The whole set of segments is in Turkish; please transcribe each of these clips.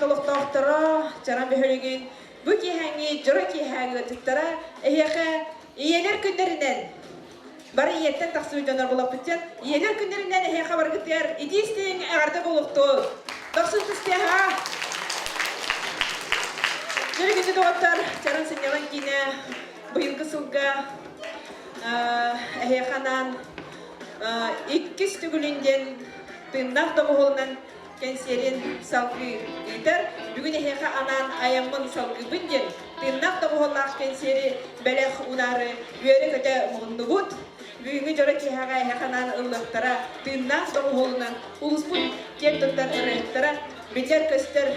doktora, canım behölügün, bu kihangi, jora kihangi tıktara, iyeler günlerinden, bari iyetten taksıyıcanlar bulup biten, iyeler günlerinden ehiyaka var gittiler, idi isteyin ağırda buluktu. Doksuz isteha. Jora gündü doktor, canım sinyalan kine, bugün kısılga, ehiyakanan, ikkis tügülünden, tırnak doğuğundan, kenserin salgı gider. Bugün eheka anan ayamın salgı bingen. Tırnak doğuğundan kenseri belek unarı üyere köte muğundubut. Bugün jora kihaga eheka anan ıllıktara tırnak doğuğundan uluspun keptuttan ırıhtara biler köster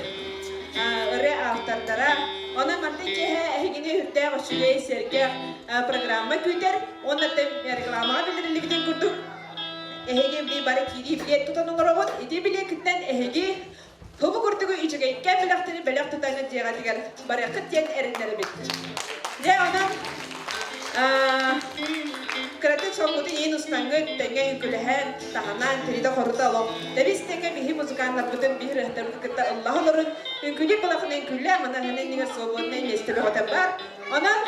ırı altardara. Ona mantık kehe ehegini hütte başlıyor serke programma küter. Ona tem reklama bildirilgiden kurduk. Ehege bile bari kiri bile tutanın robot, edi bile kitten ehege topu kurtuğu içine ikken bilaktını belak tutanın cihazıgar bari kıtyen erinleri bitti. Ne adam kreatif sokutu yeni ustangı tenge hükülehen tahanan teride koruta alo. Tabi istenge bihi muzikanlar bütün bir rehtarı kıtta Allah olurun. Hükülü balakının külle amana hemen nige sobunun mesteli hotem var. Onun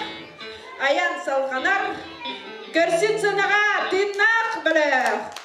ayan salganar görsün sınağa tırnak belak.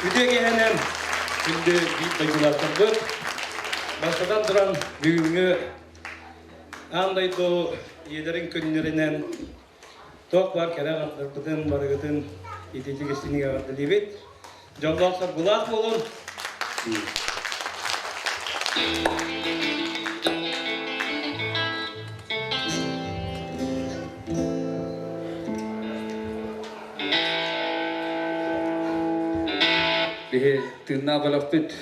Üdegenen şimdi bir dayılatırdık. Başladan duran büyüğünü andaydı o yedirin günlerinden tok var kere atlardıdın, barıgıdın yetici geçtiğini yaratı libet. Joldoqlar bulaq olun. Bihe tırnağı balaktıt.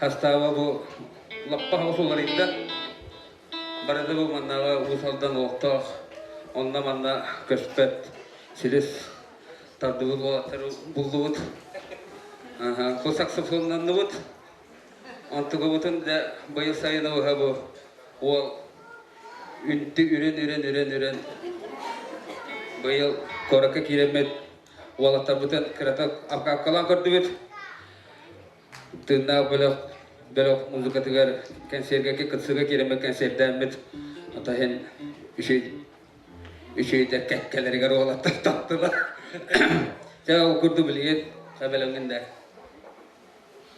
Hastava bu lappa havasolarında. Barada bu mannağa usaldan oqtaq. Onda manna köspet. Silis. Tardıvıl olatları bulduğut. Bu saksafondan nuvut. Antıgı butun da bayıl sayını oha bu. O ünti üren. Bayıl koraka kiremet. Olatar butun kırata apkalan kurdu bit. Tırnağı belok müzik atıgar kanserge kıtsıga kiremet kanserden bit. Atahen üşüy de kekkeleri gar olatar tattılar. Saya kurdu biliyet sabelangında.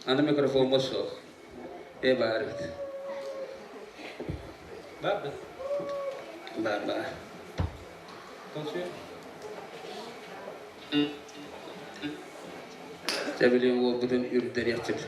Anda mikrofon masuk. Baru. Baba. Baba. Konuşuyor. Saya biliyorum o bütün ürünleri yapacak.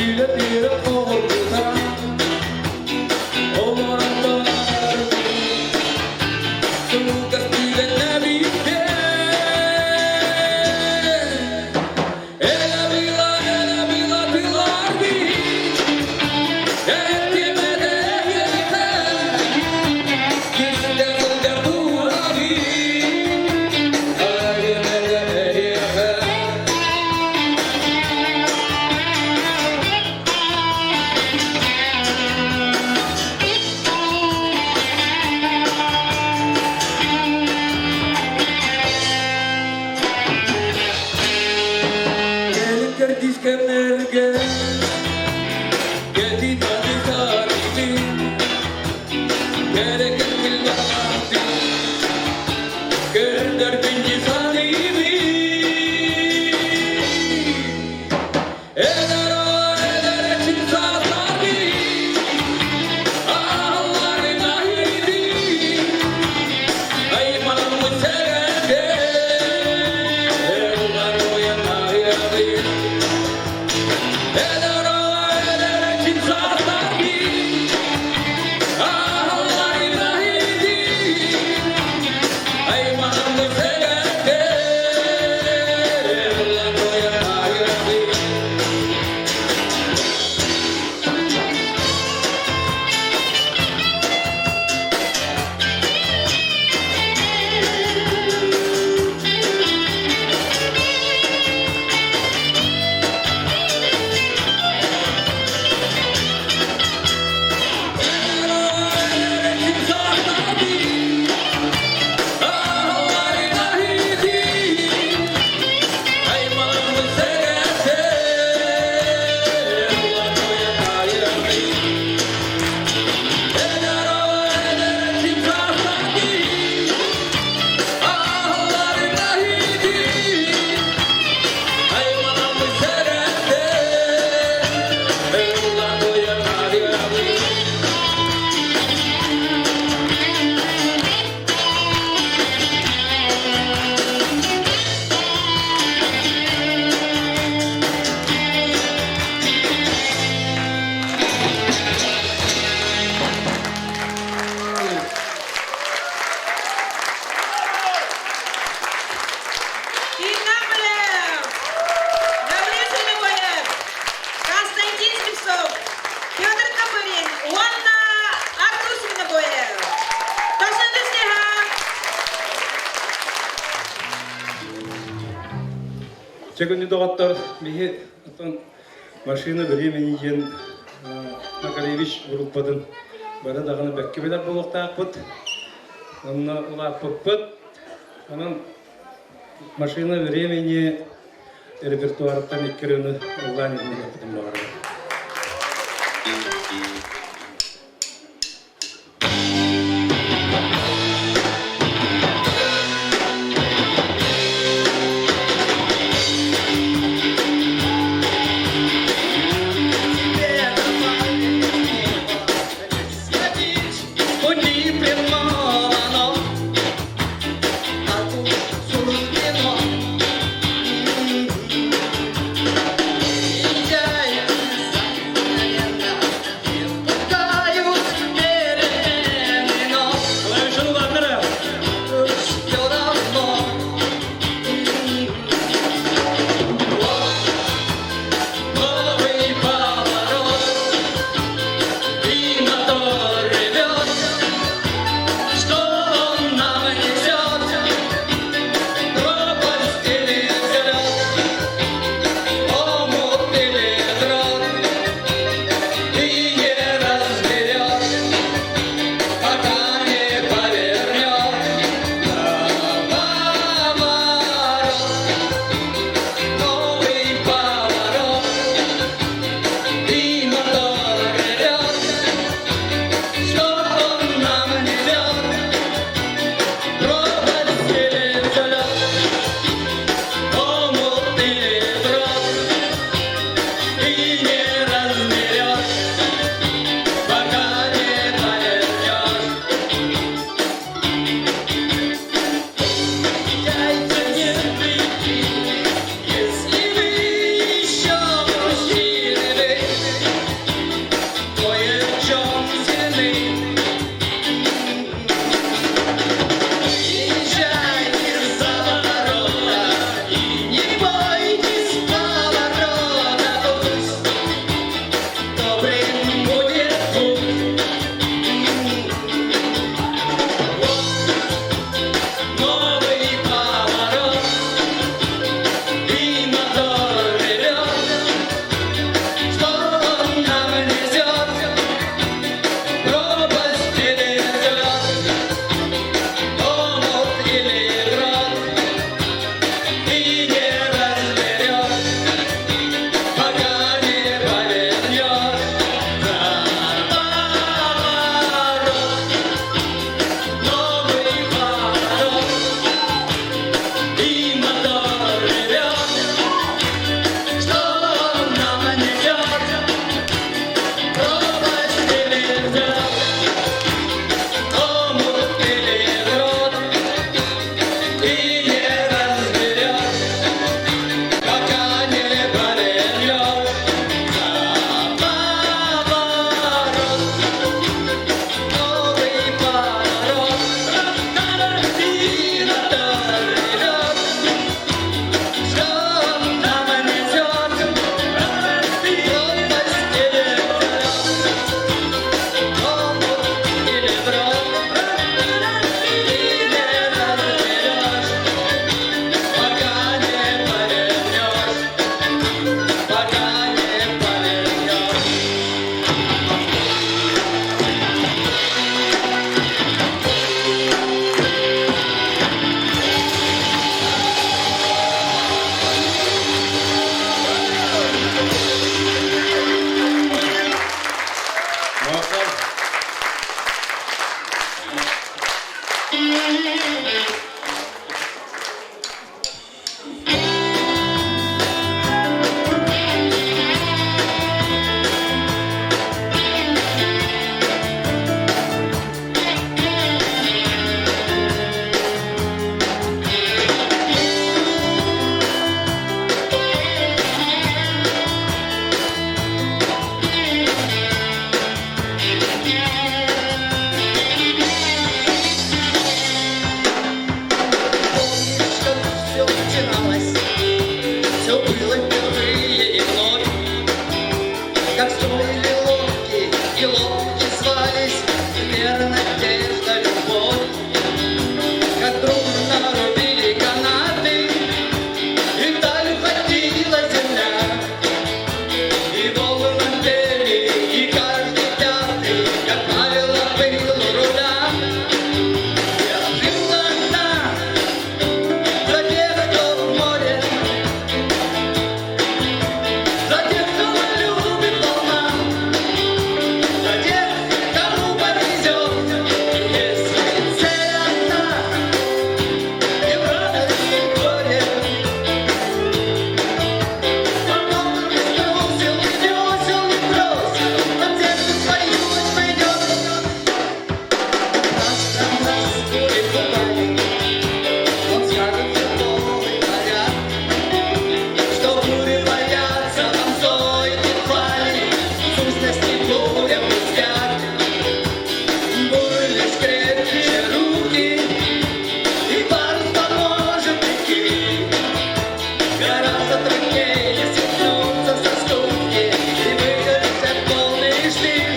tüyle tüyle korkudan Olanlar Suka tüyle nebite Ela bila tilar bi Etime de yeter Güzel de bu abi Ayime de yeter Gelin kertis kemerge Geldi tabi tarihi Gereken kilvati Gönder binci salibi Eder o eder için sasabi Allah'ın ahidi Ay malam müsegede Ulan uyan ahidi Eder o eder için sasabi Allah'ın ahidi Ay malam müsegede Ulan uyan ahidi Инамлев, Давлет Свиногоев, Константин Слепцов, Федор Копырин, Уанна Артур Свиногоев. Тошнады снега. Чекунди доғаттар, мехе аттан машина времени ен Макаревич группадан бара дағаны бәкке белер болуқта ақпыт. Онна ула ақпыт. Анан машина времени репертуарыттан еккеріні ұлан едіне ақпытым бағарады. Yeah. простой или ловкий, и лодки звались верно надежда, любовь. Как трудно рубили канаты, и вдаль уходила земля, и волны пели, и каждый пятый, как правило, был у руля. Я жил одна за тех, кто в море, за тех, кого любит волна, за тех, кому повезет. Если цель одна, и в радость, и в горе, потом не струсил, не бросил, не бросил, надежду свою найдет. Раз будет бывает, он скажет любовный наряд, что бури боятся, нам стоит едва-ли, в сущности буря взгляд. Буря лишь крепче руки, и парус поможет идти. Гораздо труднее свернуться со скуки и выиграть от полный штиль.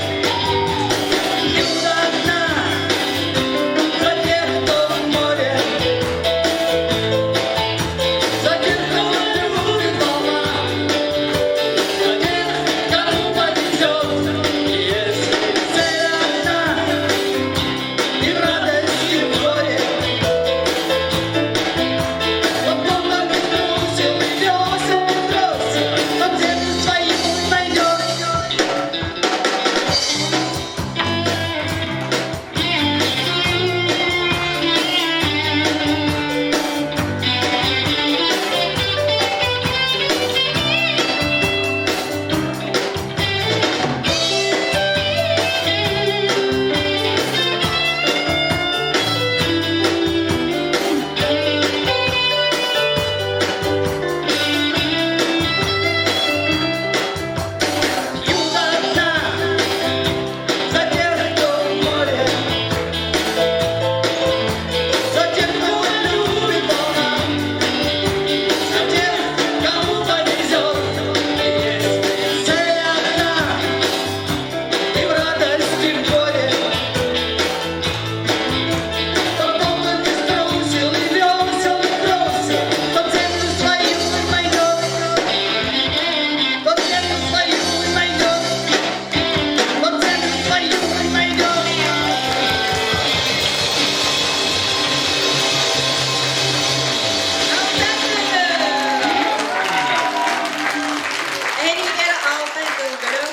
Юга одна за тех, кто в море, за тех, кого любит волна, за тех, кому повезет. Если цель одна, и в радость, и в горе, потом не струсил, и весел, не бросил, надежду свою найдет. Юга одна за тех, кто в море, за тех, кого любит волна, за тех, кому повезет. Если цель одна, и в радость, и в горе, потом не струсил, и весел, и бросил, надежду свою найдет. Надежду свою найдет. Надежду свою найдет. Эйнигер алтын кылгыры.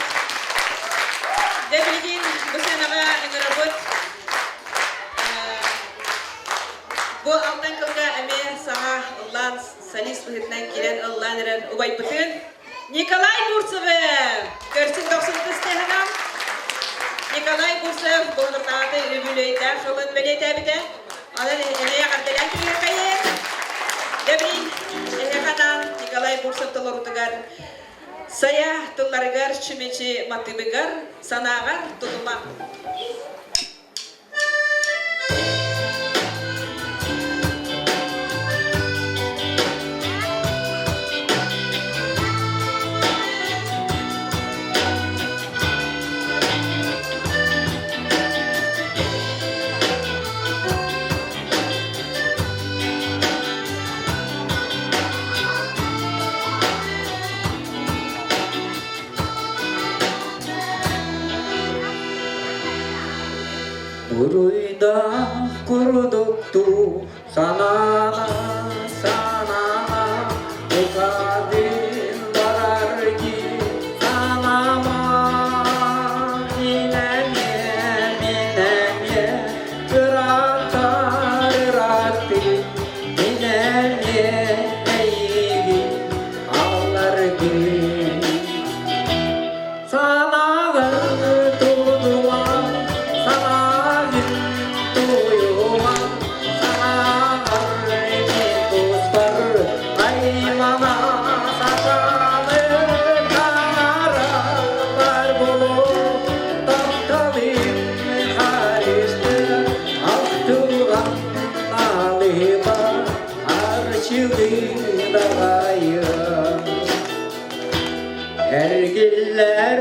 Дебилин bu senaga ыңырабыт. Бу алтын кылга эме саға ыллан солист быһытынан кирен ыллан эрен убайбытын. Николай Бурцевы! Көрсін 90 стеханам. Николай Бурцев болғыртағаты үлбүлөйді шолын бөлетәбіді. Алын әнея қартелен түгер қайын. Дебилин эхеқадан Николай Бурцев тұлырутығар. Сая тұлларығар чүмечі матыбығар, санағар тұлыма. Бурuyda kuruduktu sanana sanana bu kadın varar ki sanama ninenye kıratar rakti ninenye eğri ağlar gün sanağın tuduman sanağın tuyuman sanağın kustar aymana sakalı kanarar bulur taptavim harişti akturan naliba arşivi dağayım Ergiller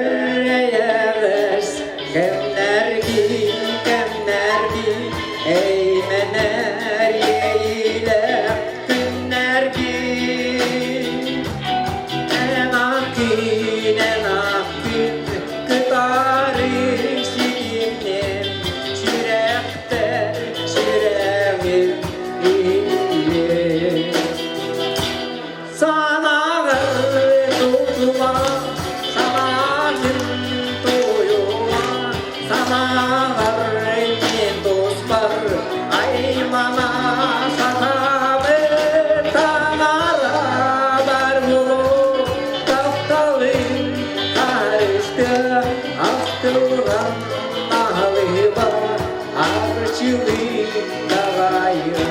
аттылған алы бар арчылы дағайы.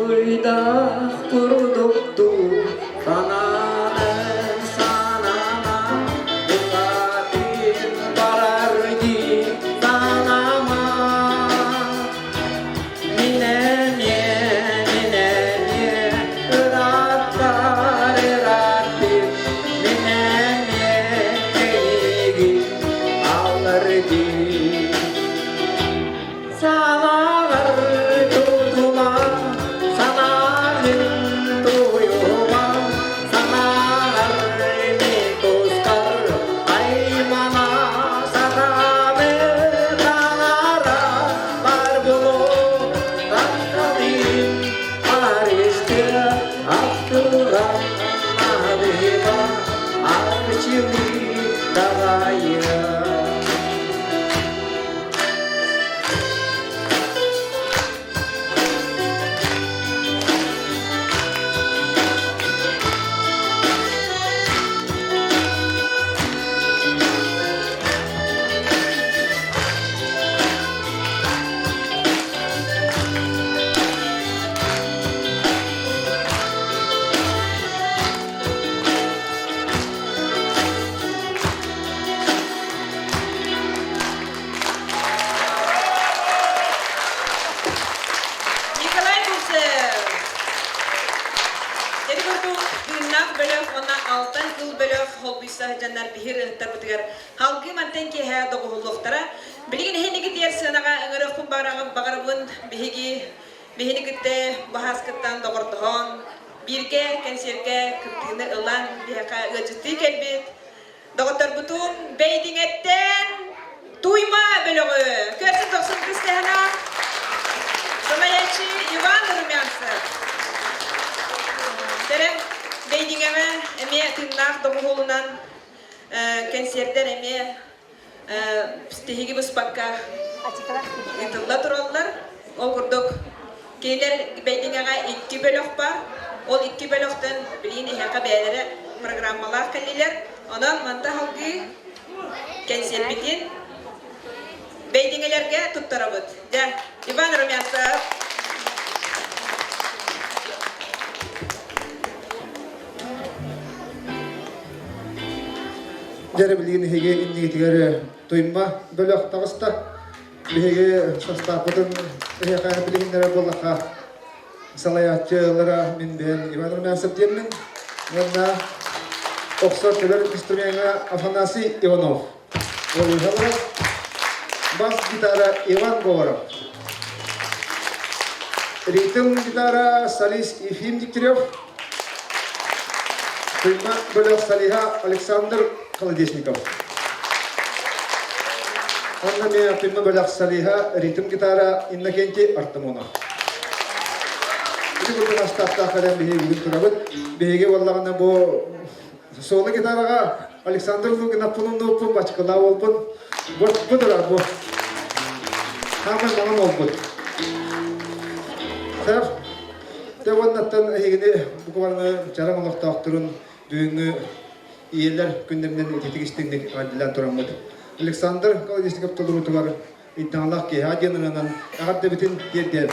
Уйдах курдукту кананын санама, Укатын барар ди санама. Минене, ыраттар ыраттыр, Минене кениги алар ди. Салагар тутума, санагын туюма, санагар микускар, аймана сагамы канара бар болу, тактадын арышты аттылган алыба арчылы дагайы. Николай Гусев. Дербурду дыннак бөлөк она алтан кыл бөлөк холбуйса жаннар бихир тарбытыгар. Халгы мантен ки ха догулуктара. Билген хенеги дер сынага ыңырыкпын багарабын бихиги бихинигитте бахаскыттан догортохон. Бирге концертке кыртыгыны ылан бихака ыжытты келбит. Доготор бутун бейдиңеттен туйма бөлөгү. Көрсүн токсун кыстыхана. Самаячи Иван Румянцев. Терем бейдиңеме эме тыннак догулунан концерттен эме стихиги буспакка итылла тураллар. Ол курдук кейлер бейдиңега 2 бөлөк бар. Ол 2 бөлөктөн билин эһака бээлери программалар келилер. Онан манта халгы концерт битин бейдиңелерге туттарабыт. Да, Иван Румянцев. Жәрі білген хеге индигетігері тойма бөлік тағыста. Бігеге састапыдың қайы білгендері болаққа салаятчылары мен бен Иван Румянцев демін. Онда Оксор Телер инструментға Афанасий Иванов. Бас гитара Иван Говоров. Ритм гитара солист Ефим Дегтярев. Тойма бөлік солиха Александр Колодесников. Онна мен тойма бөлік солиха ритм гитара Иннокентий Артамонов. Бұл күн астапта қалам бейге бүгін тұрабыд. Бейге болағына бұл солы гитараға Александр Лугин аппынымды оппын, бачқыла олпын. Бұдырар бұл. Хамын маңым олпын. Сәр, деп оннаттан егіне бұқыварны жарам олықта ақтырын дүйіңі иелер күндерінен тетігістіңден ғадилан тұрамыд. Александр Колодесников тұлдыру тұғар иддағалақ кей аденынан ағатты бітін дердер.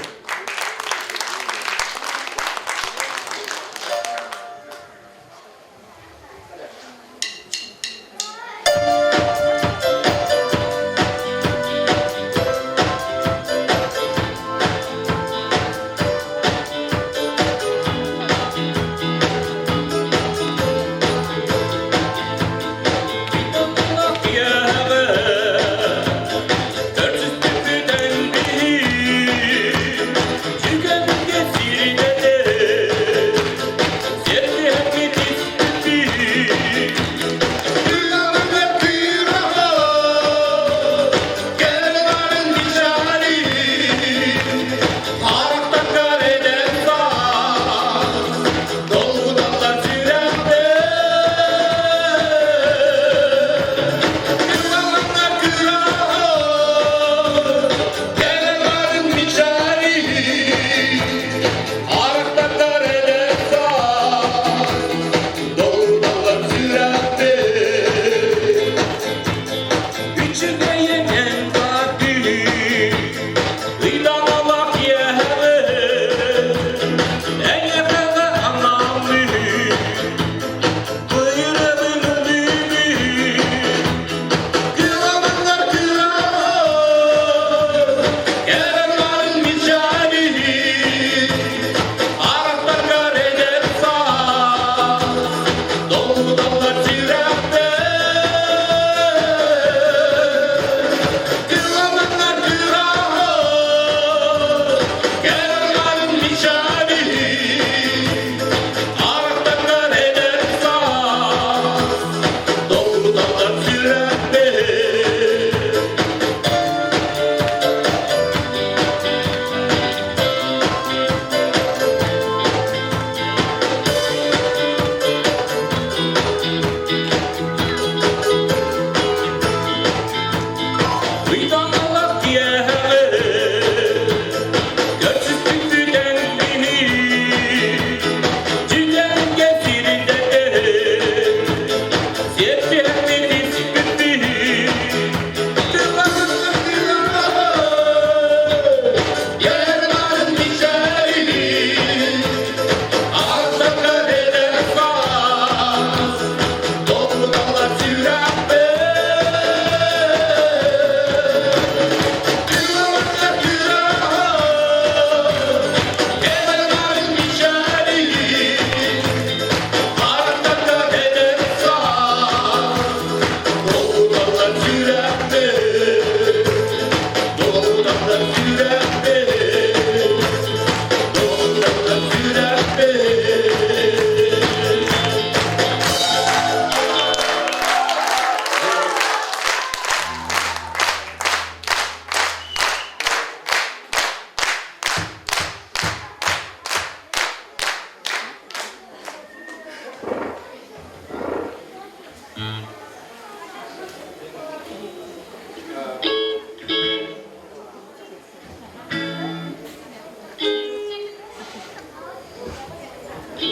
Yeah.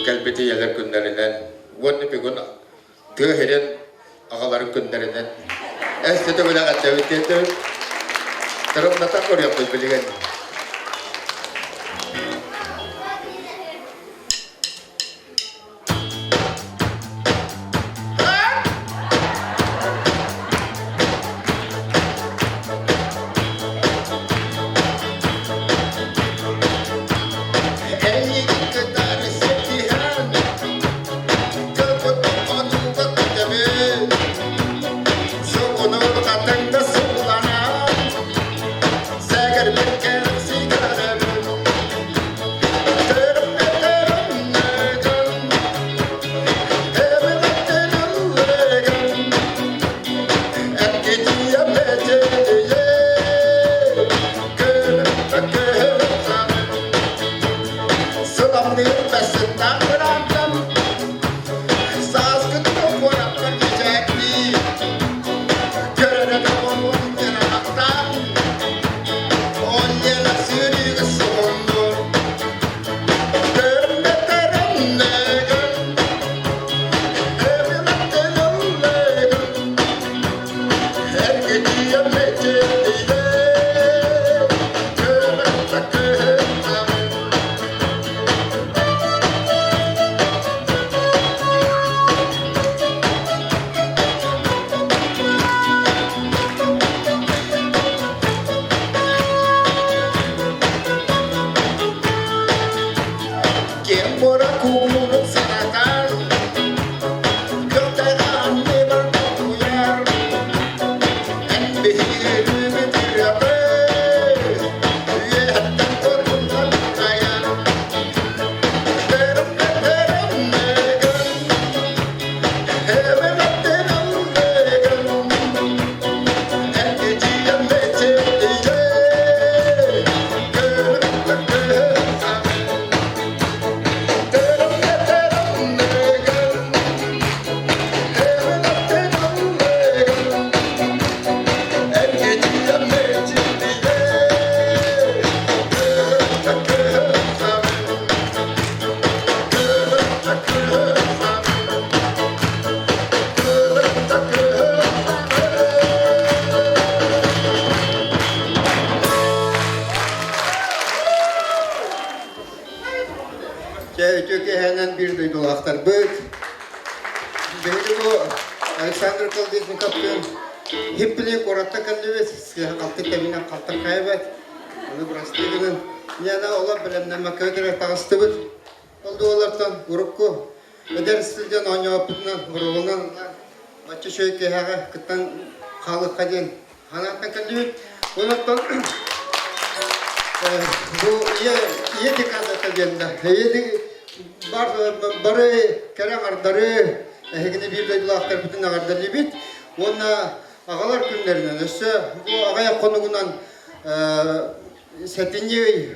Kalbeti yalar günlerinden, onu bir gün tığ heren ağaların günlerinden. Estede böyle kadar tarafından koruyor bu bilgiler. Hemen bir duydulaklar. Büyük. Benim bu Alexander Kaldes'in kaptığım hep bile koratta kalıyoruz. Silah altı kabinen kaltak kaybet. Onu bıraktığının yana ola bilemden köydere tağıstıbıt. Oldu olardan grupku. Öder silden oynayapından grubundan maçı şöyle haga kıtan kalı kadın hanattan kalıyor. Ondan bu iyi dikkat edildi. İyi barı kerem ardarı hegine bir de laflar bütün ağırdalı bit Ona ağalar günlerinden össe bu ağaya konuğundan Setinyeyi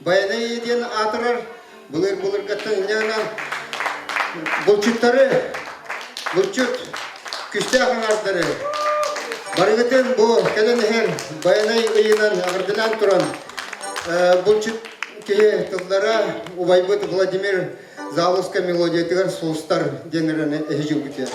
bayanay ediyen atırar bulur katın yana bulçutları bulçut küste ağanarları barıgıtın bu gelen her bayanay ıyınan ağırdılan turan bulçut ki kızlara Uvaybıt Vladimir Zalovska melodiya tigar soğustar denirine ehecil gütüyor.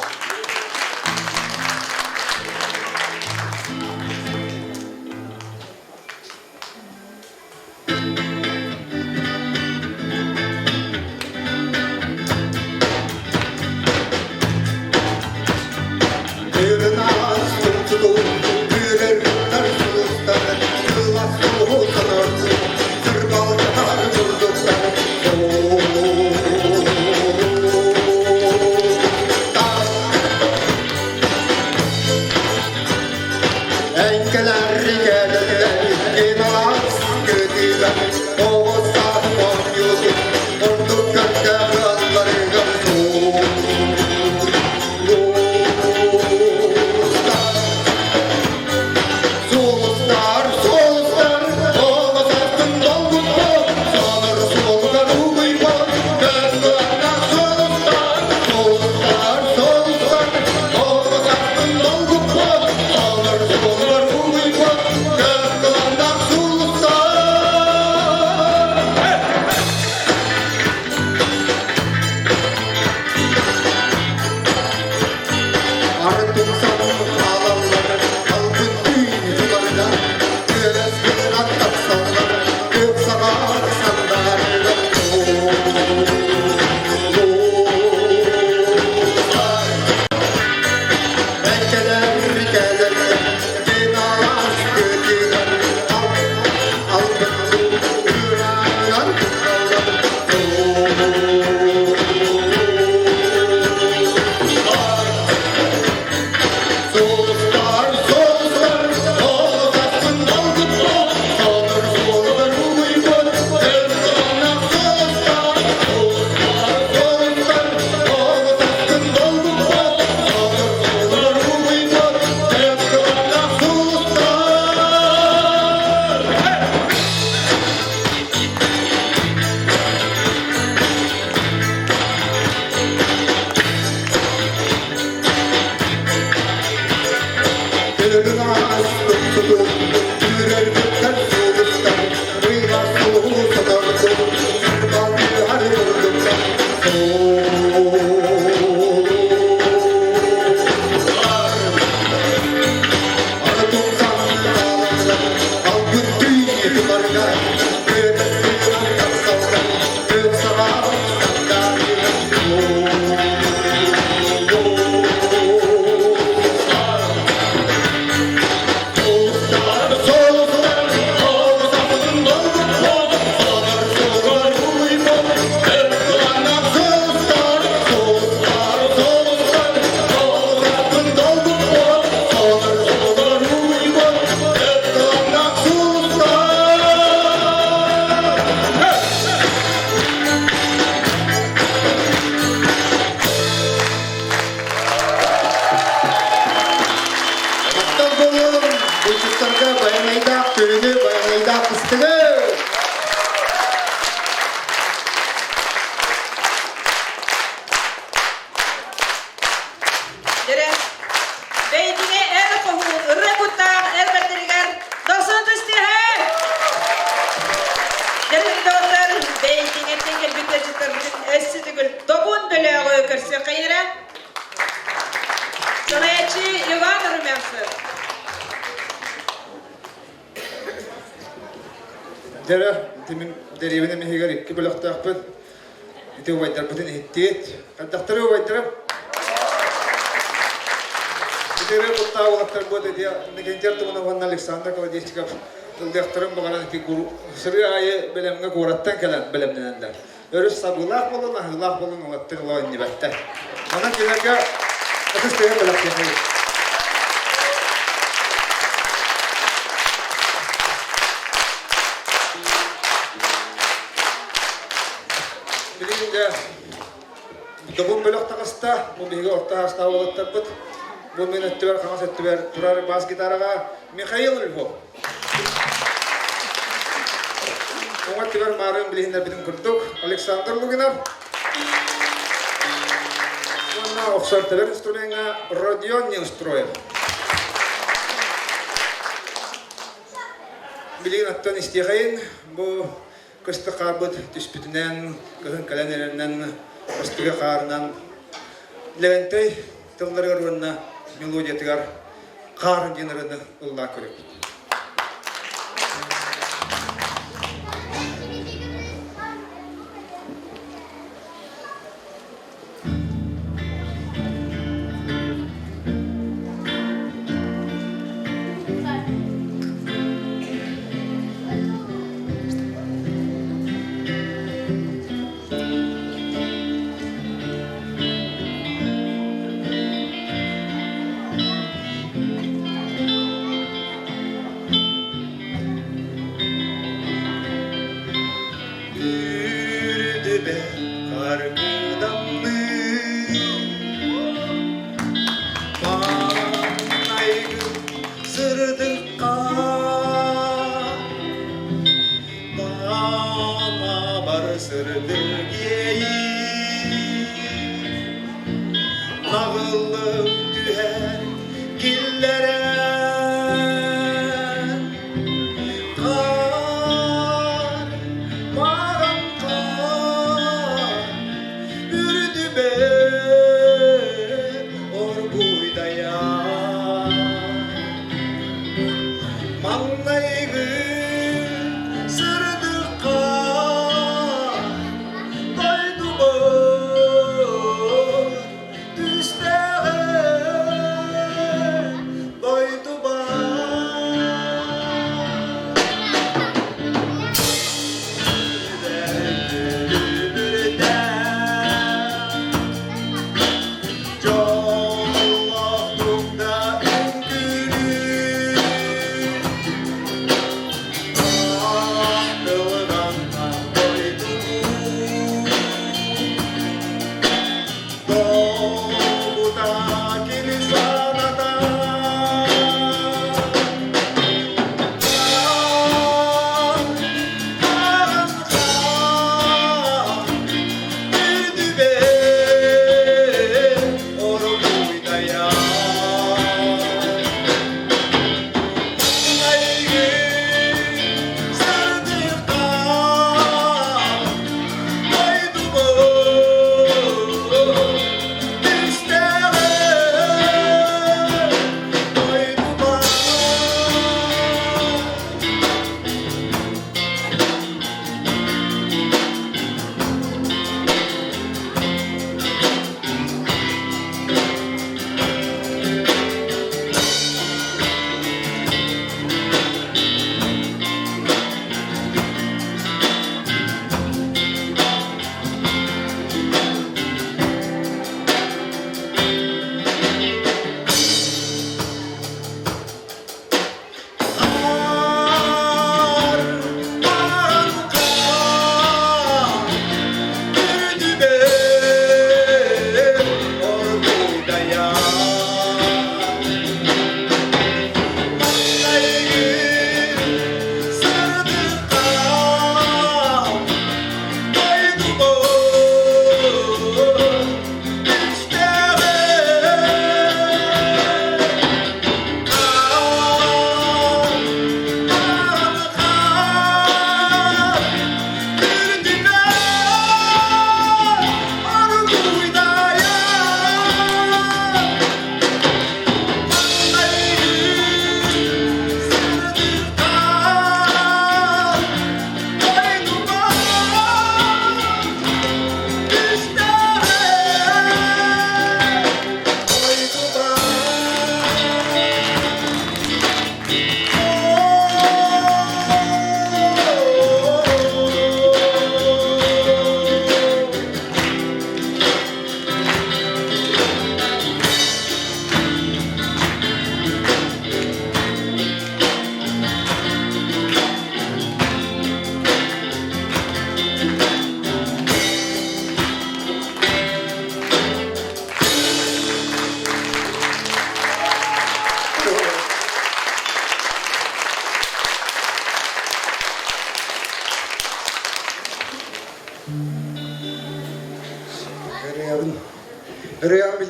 Dere, timin derevine mehigar iki bölüktağpın. Ite uvaydar bütün ehtiyet. Kaddaktırı uvaydar. Dere bu tağılaklar bu dedi ya. Negencer tumuna vanna Alexander Kavadiyestikap. Ildaktırım bağlan ki guru. Sırı ayı belemge korattan kelen belemlenenler. Örüş sabılak bolun, ahılak bolun olattır loğun nibette. Ona kelerge atış beyen bölük yemeyi. Bilin de Dobun bölük takısta, bu bilgi orta hasta olatlar bud. bu minettiler, kamas ettiler, turar bas gitaraga Mikhail Lvov. Ona tiver marun bilinler bizim kurduk, Alexander Luginov. Ona oxar tiver instrumenta Rodion Neustroyev. Bilin attan istihayın, bu kıstık kabut tüspütünden, kızın kalenerinden, kıstığı karından Leventey tılları yorunna melodiya tıgar karın jenarını Allah körük. Yürüdü be kargıdanlı Banaygı sırdıkka Bana bar sırdır geyi Nağıllık tüher gillere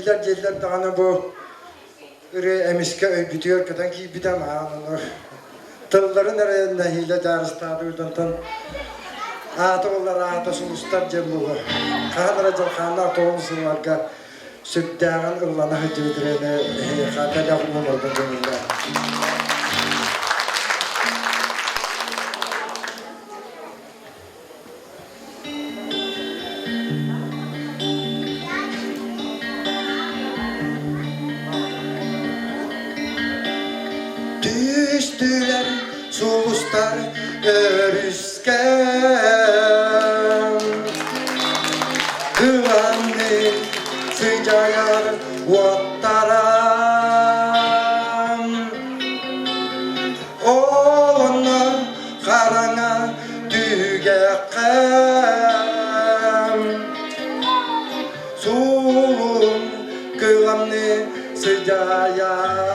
Jeller dağına bu ürü emiske öybütüyor kadar ki bir de mağanır. Tılların arasında hile darıstadı uydantan atı olar atı sulustar cemluğu. Kahadara jalkanlar toğumsun varga süttağın ırlana hıcıdırene katala umurdu cemluğu. Düştüler sulustar örüsken Güvenli sıcayar vattaran Oğluna karana dügekken Sulun güvenli sıcayar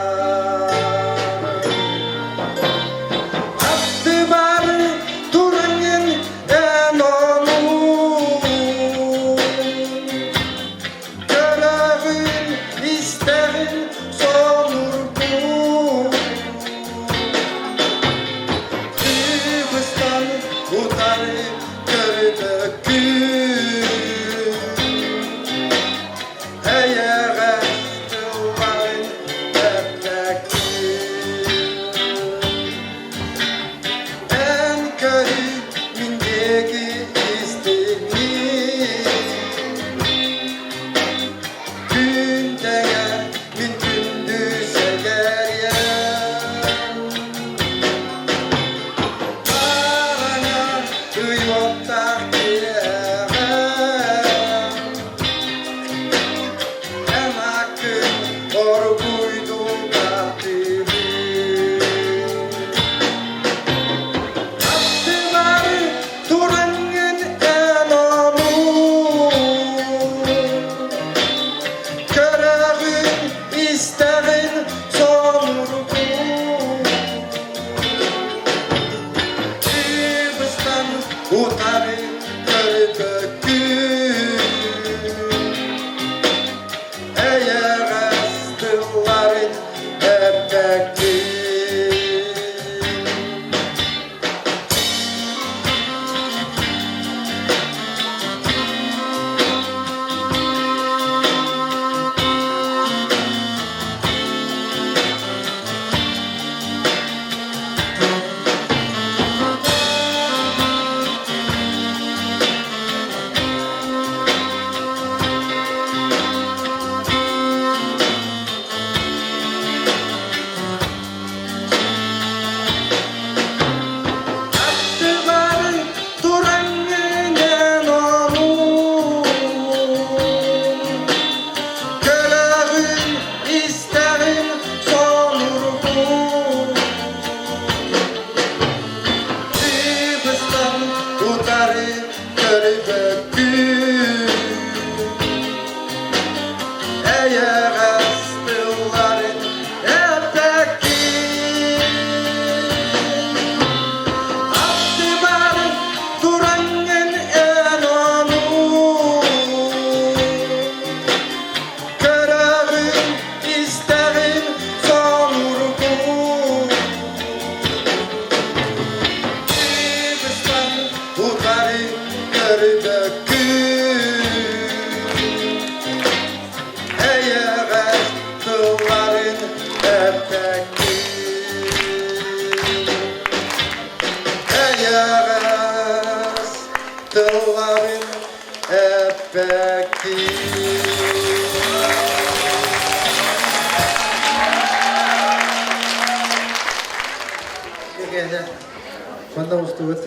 Quando ustud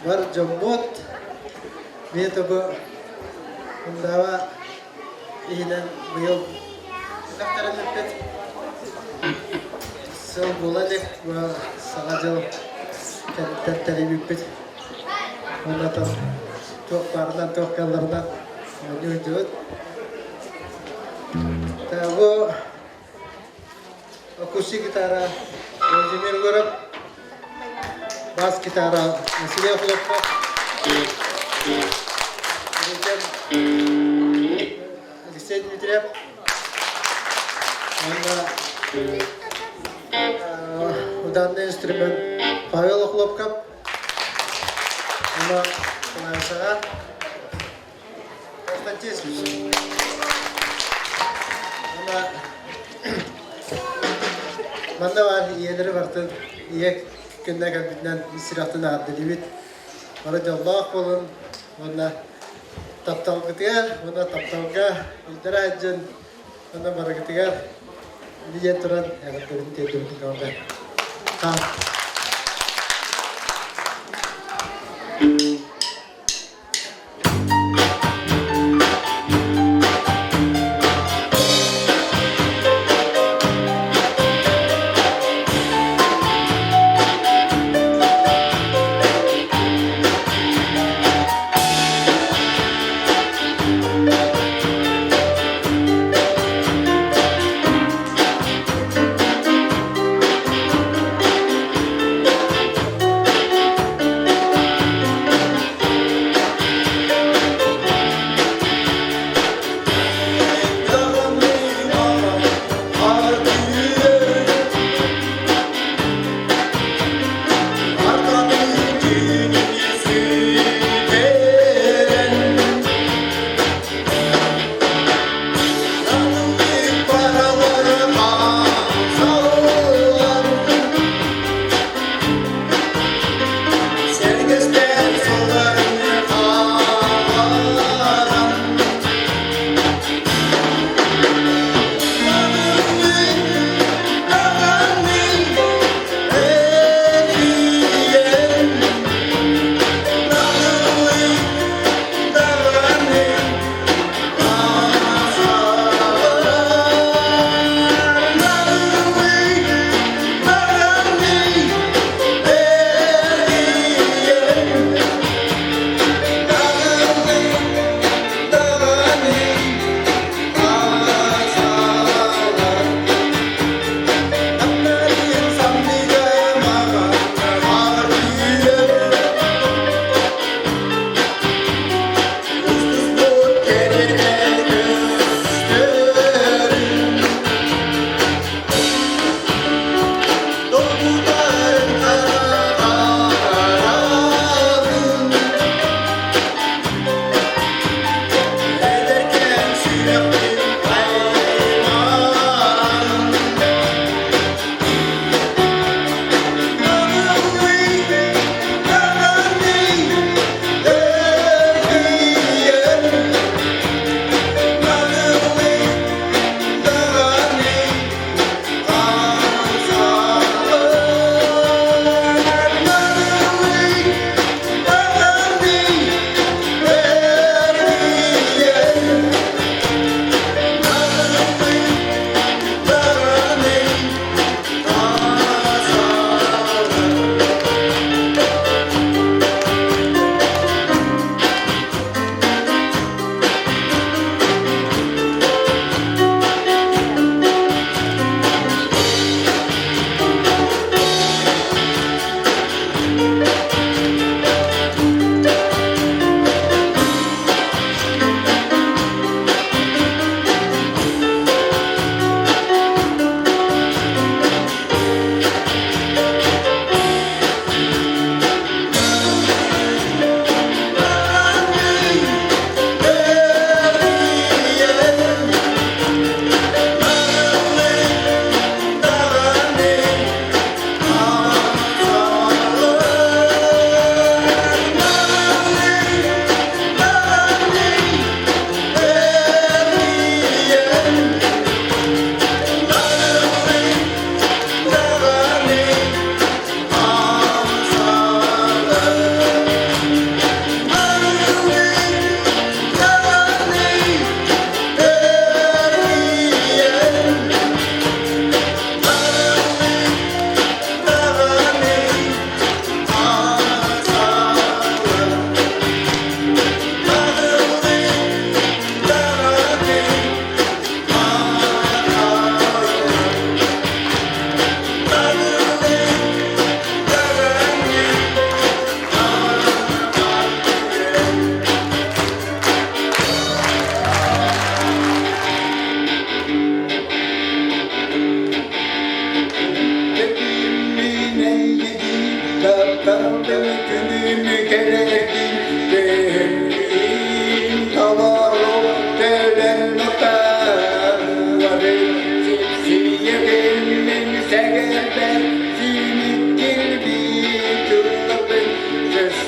var jomot mi tabu undawa ihinan buyog naktaran lepet so bulalek wa sagajo kan televipet onatan tok parlan tok kalarna nyujud tabu akusi gitara Jimir Gorab bas gitara Nasilia Floppa Lisset Mitrep Ударный инструмент Павел Хлопков. Она Саган. Константин. Она Манда var, iyileri vardı. İyi günde kalbinden istirahatın adı dibit. Bana Allah olun. Bana taptal ketiga, bana taptalga. İldira edin. Bana bara ketiga. Diye turan, evet benim tedbirim kaldı. Tamam.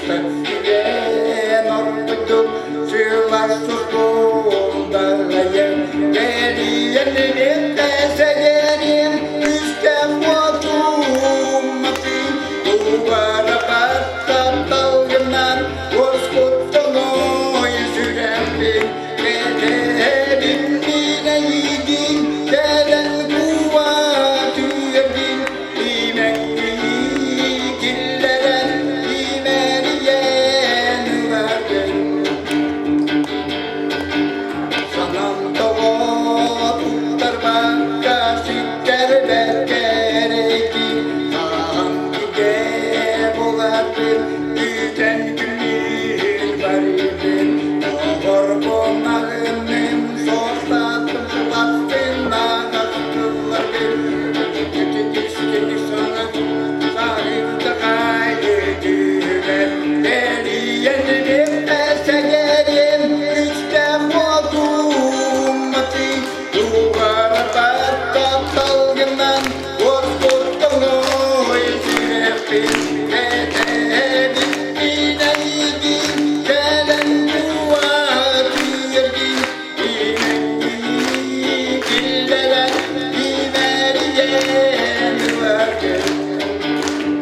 Saksigen orpuduk Sığlar susundağayım Geriyelim kesegelim Üste kuatumati Duvara batta dalgınan Bozkuttuğuy süremdim Gelelim yine yiğidin Gelen kuvatı yedin İmekli gilleren İmeriyen verdin Sanam doğa tutturmakka Sikker berkereki Hangi bulardır Yüten günlük vardır Doğur bunağının Sortatım baktığında Kaçtılar Kötü düşkünlük sana Sahipte kaydediler Deli yenilip esegerim İşte kuatumati Duvara batta dalgınan Bozkurttuğuy sürepin Gelelim yine yiğidin Gelen kuvatı yedin İmekli gilleren İmeriyen verdin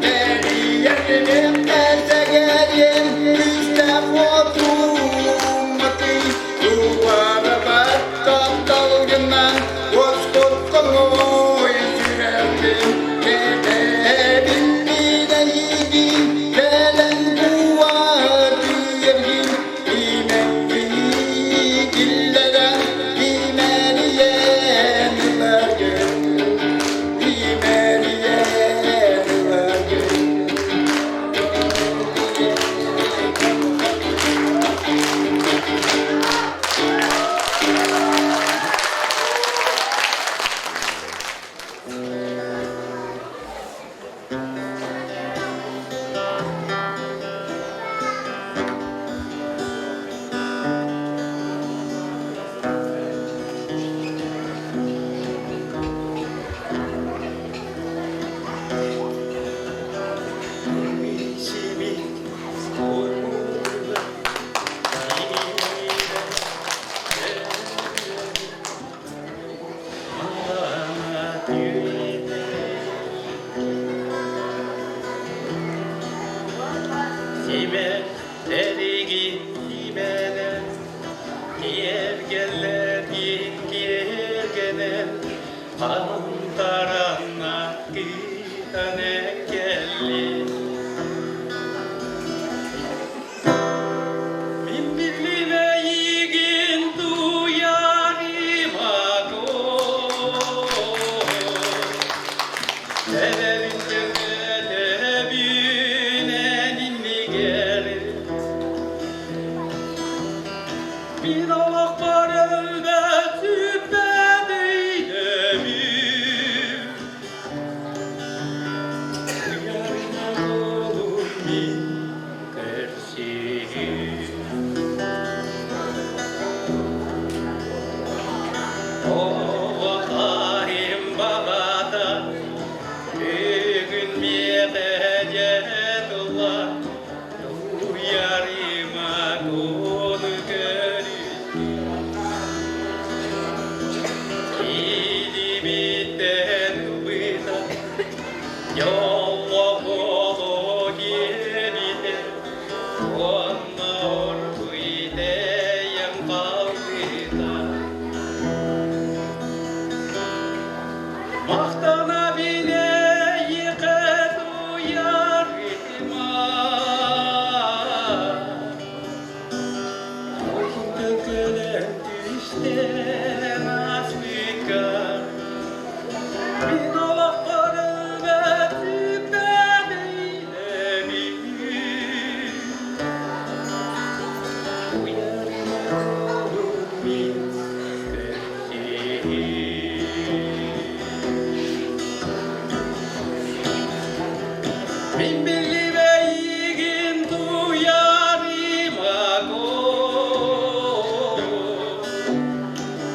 Geriyelim esegelim Üste kuatumati Duvara batta dalgınan Bozkurttuğuy sürepin Gelelim yine yiğidin Gelen kuvatı yedin İmekli gilleren İmeriyen verdin İmeriyen verdin Kime erigin kimene Yergeledin yergenen Antarana kitane kelli Min birliğine yigin duyarıma go Sebebin sebebine ninni gelir Bir olak var elbet sübbedeyde bir Yarına olur min tersi O vakayım babada Bugün miyedecekler Duyarıma konu görür İlimitten bıda Yolla kolu yenide Ona orkuyde yan kalbıda Mahtana bine yıkıp uyarıma Korkum dökülen düşten aslıka Bin olakları ve tüppedeyle Uyarıma olur min tersi Min birli ve yigin duyarıma go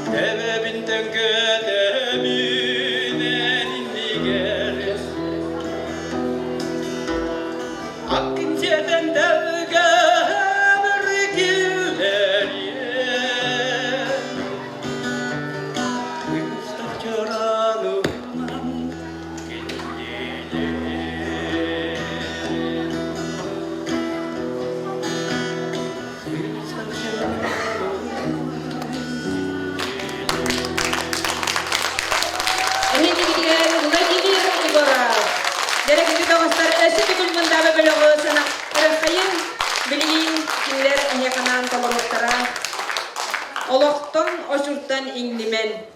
Sebebin töngödemüne ninni gelir Hakkın çeden Эһингигидигэр угатигир игора. Деректи догостар эсити гүлмүндабы бөлөгө сына ырахайын билигин киллер эһеканан толоруктара. Олохтон ошуртан иңнимен.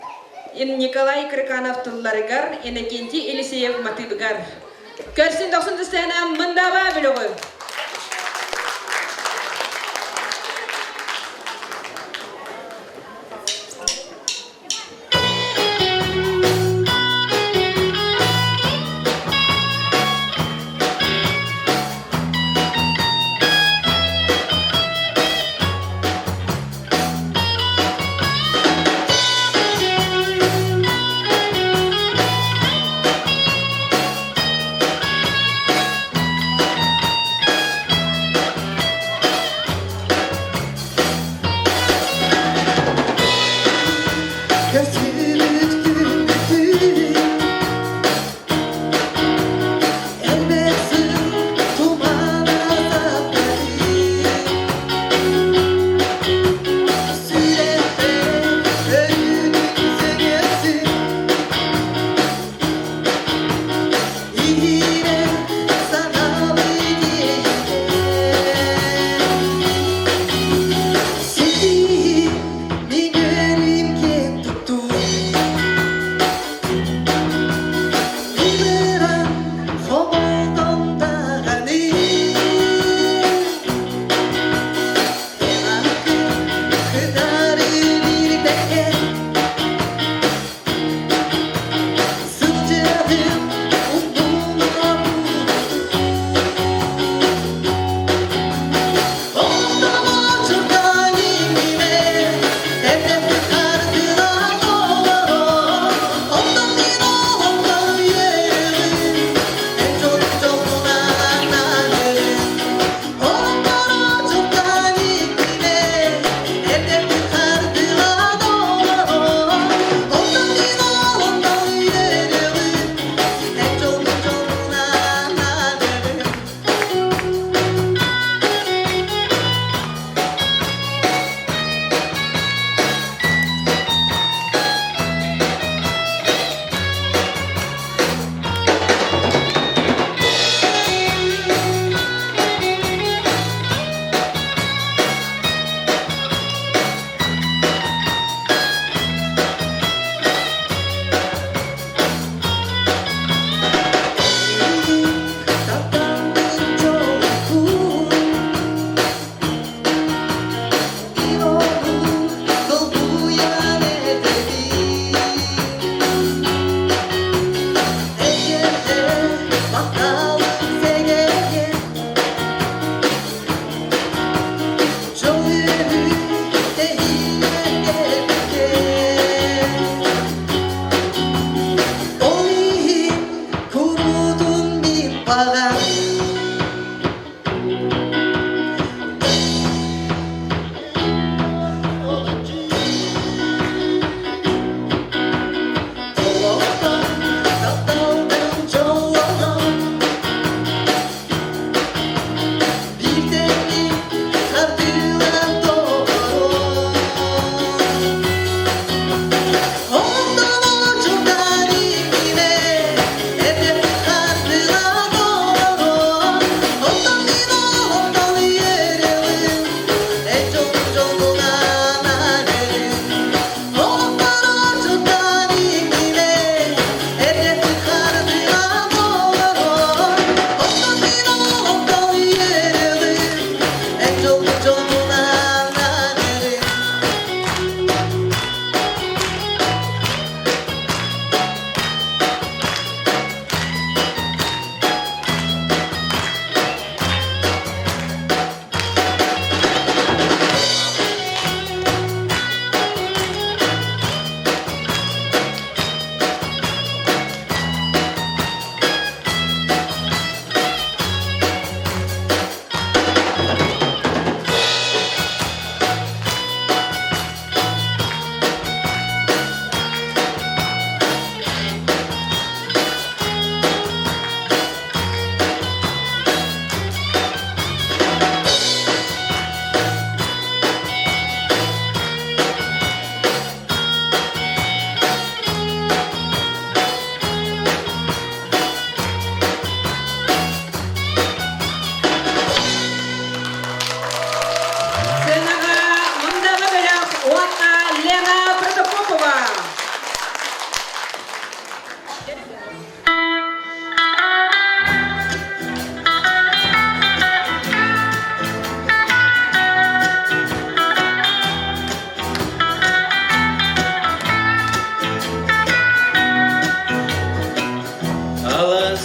Николай Крыканов тылларыгар, Иннокентий Елисеев матыбыгар. Көрсүн доксун дыстана мындаба бөлөгө.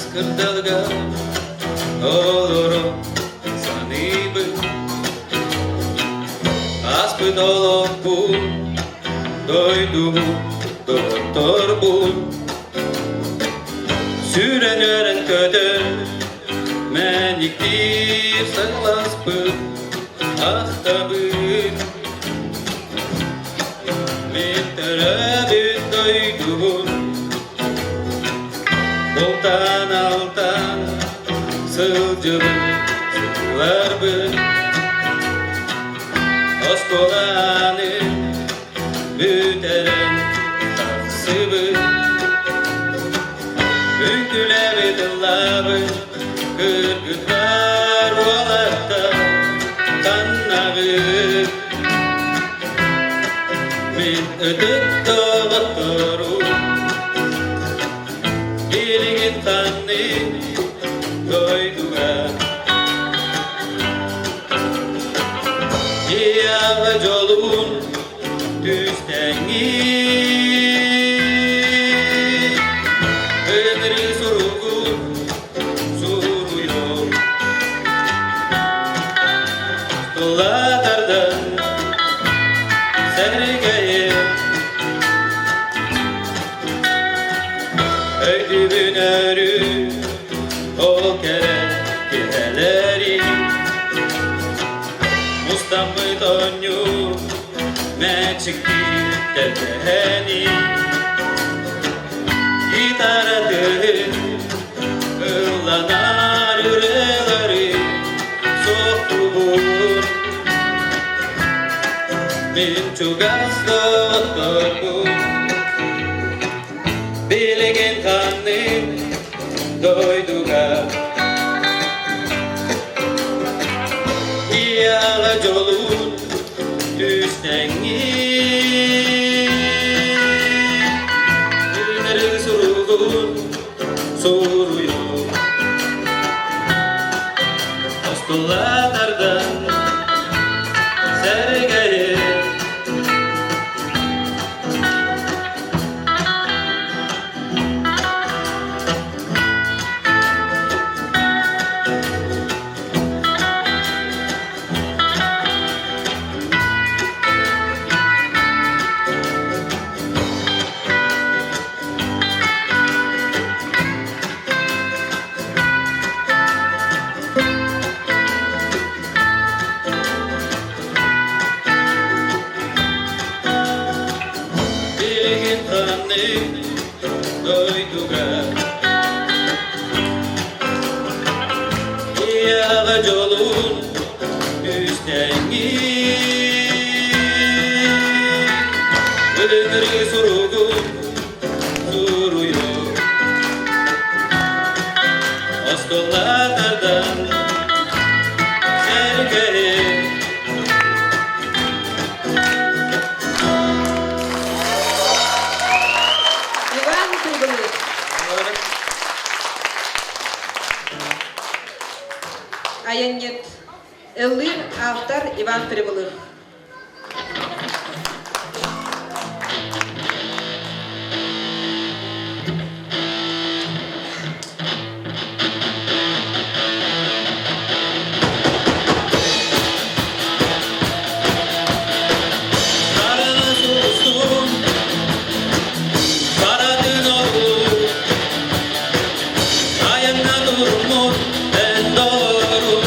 Аскырдалга олоро саныбы Аспыт олоппу дойду докторбу Сүрен-өрен көтөр мәниктир сайласпы Ақтабы мен төрөбүт дойду Болтан алтан сылжыбы сыларбы Осколаны бүтерен таксыбы Үңкүләбі тыллабы кыргыттар оларда каннагы Мен өтөк тоғыттыру Билигин танны дойдуга Ияғы жолун түстәңи Ömrü surugun suruyor Dolardan sergeye Öydübün örü o kere kereleri Mustafa Tonyu Meçikti teteheni Gitaratın ıllanar yüreğleri Soktuğun Min çugaslı oturgun Bilgin kanı doyduga Iyağa jolun düstengi Günleri surugun soruyor Astolardan sergeye Bilgin tanı doyduga Iyağa jolun üstengi Ömrü surugun suruyor Astolardan sergeye Иван Прибылых. Аяннет. Эллин автор Иван Прибылых. Karını sustum Karadın oğlu Ayında durmuş ben doğru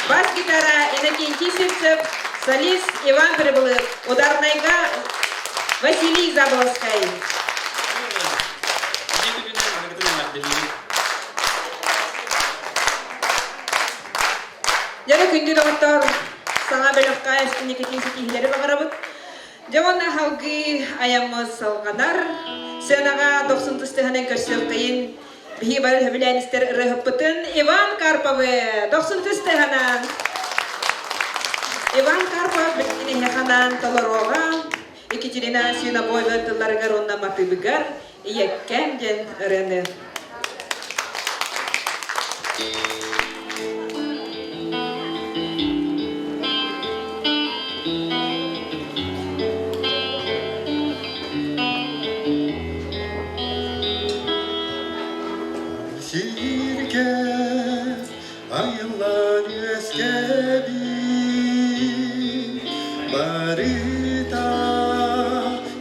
бас-гитара Иннокентий Севцев, солист Иван Прибылов, ударнайга Василий Заболоскай. Жары күнді доғыттар саңа бөліққа әстіне кетенсі кейлері бағарабыт. Жауанна халғы аямыз салғанар, сенаға 90-тыстығының көрсөқтайын бихи бары хөбіләністер ұрығыппытын Иван Карповы 90-тыстығынан. Иван Карпов білгіне хеқанан Толорова, Екатерина Синабойва тылларғар онна матыбыгар, иеккен ден ұрыны. Сирке айылар ескеби барыта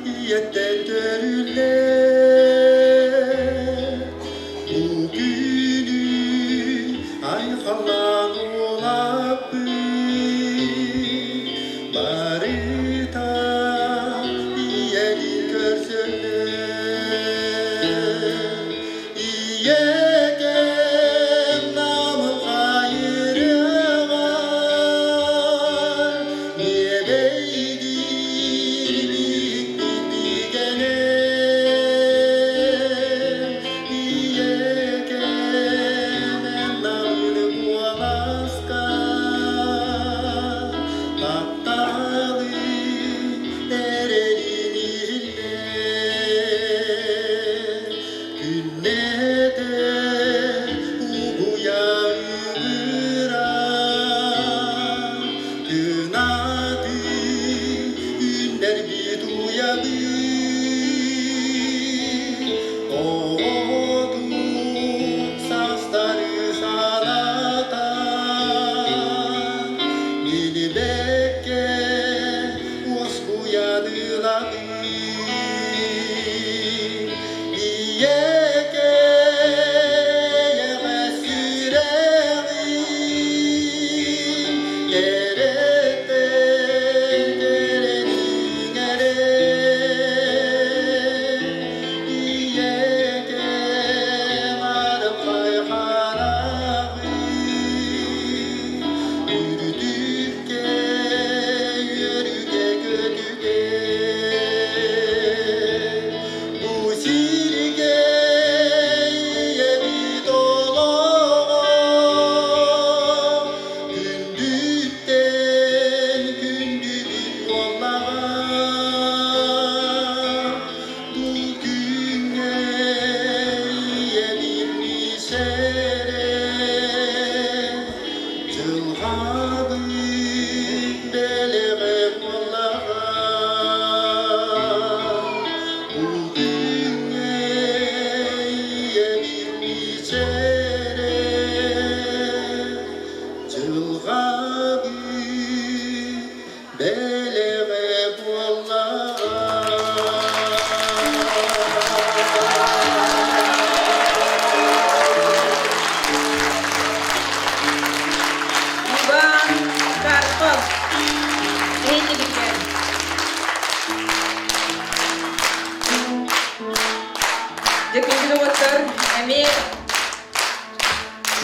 иеттен төрүле бүгүнү айхалан улаппы барыта иени көрсөлө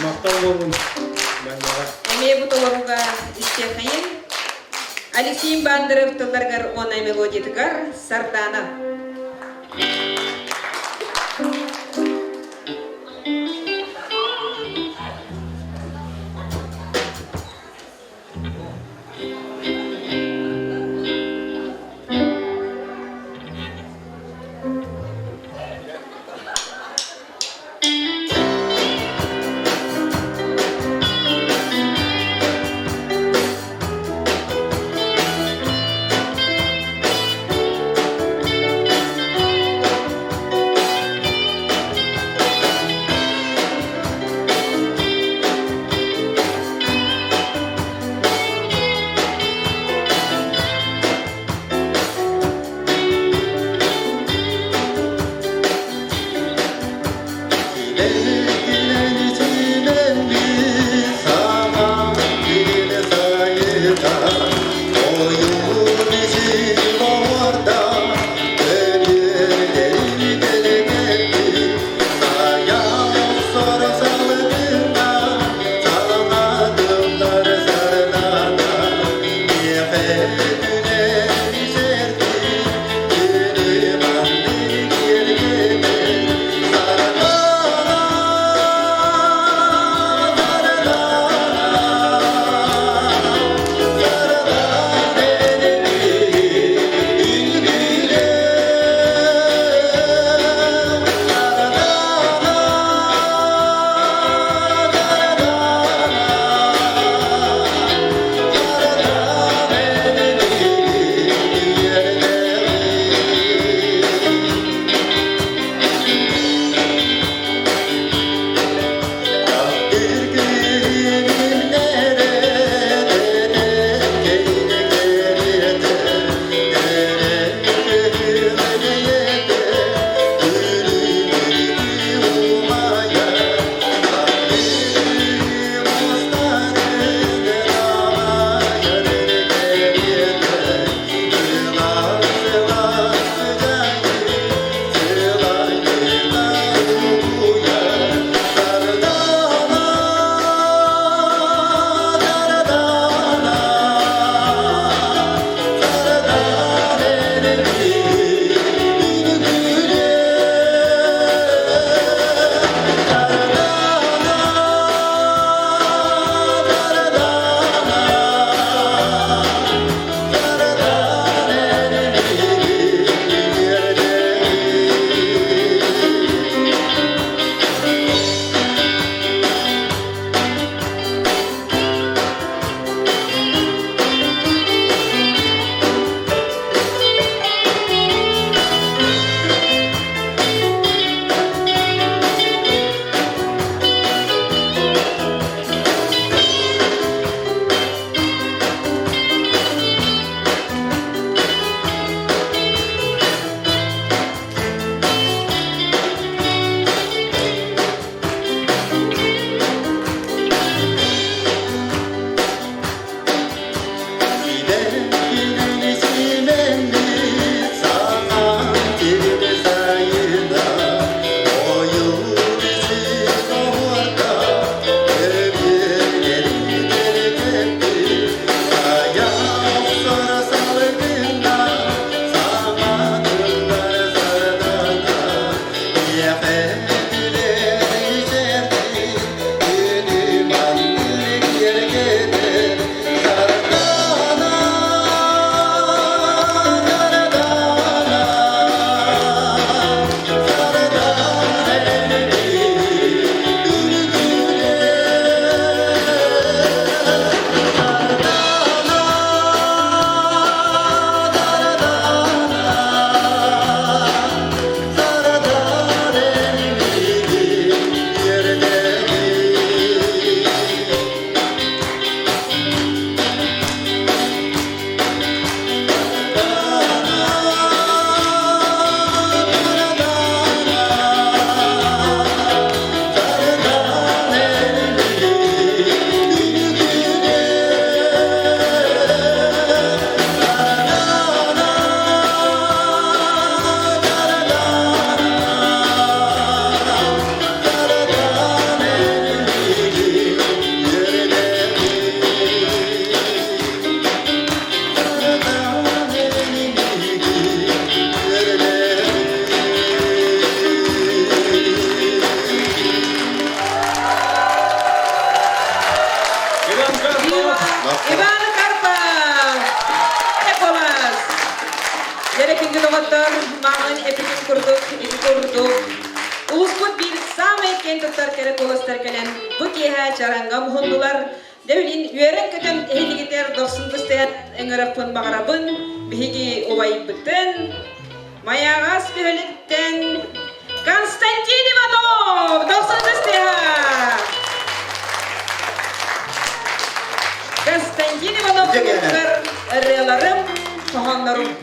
Мақтан болдым. Эме бутолоруга истехайын. Алексей Бандыров тылдаргар онай мелодиятыгар Сардана. Иван Карпов! Эколас! Жерекинги доғаттар, мағын эпиден күрдік, Улуспут бир самый кентуттар керек оластар келен, бұ кейхә чараңға мұхындылар, Дәулин үйерен көтен әйдігітер 90-тыстаян әңірақпын бағарабын, бігі овайып бүттін, Маяғас бөліктен Константин Иванов, 90-тыстаян! Константин Иванов көтер әреларым, соғанларым.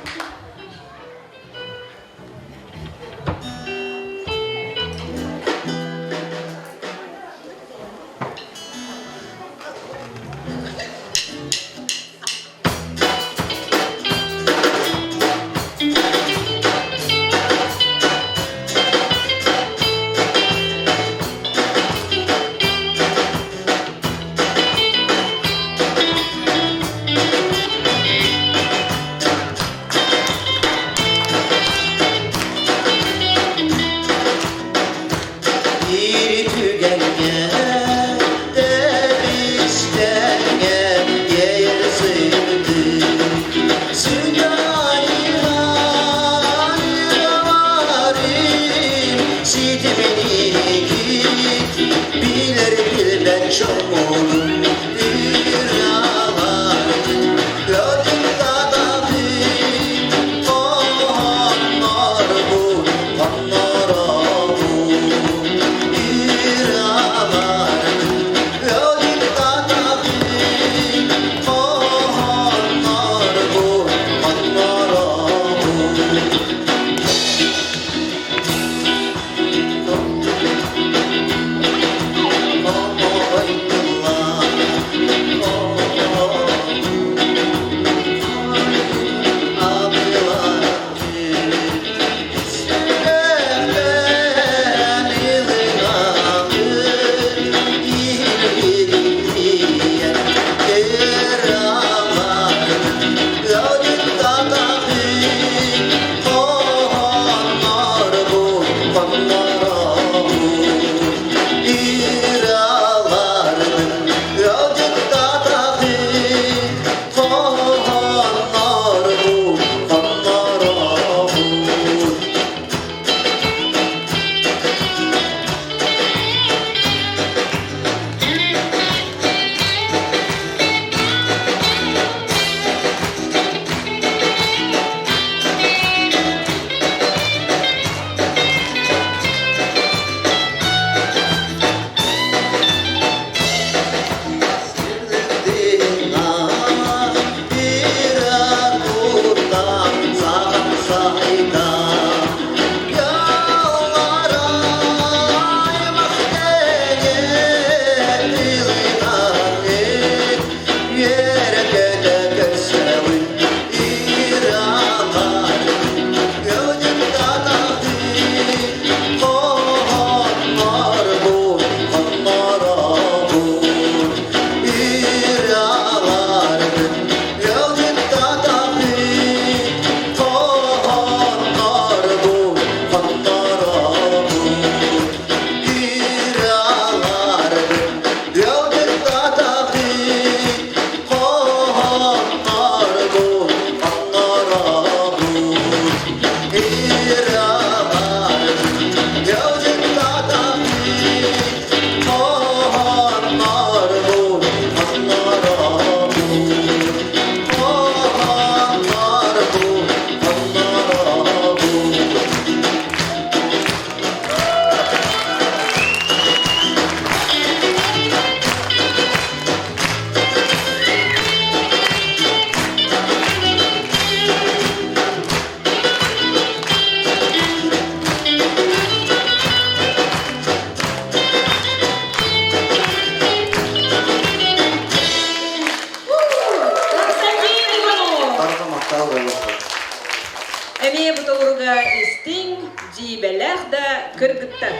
Әме бұтылырға істің жибеләқ да кіргітті.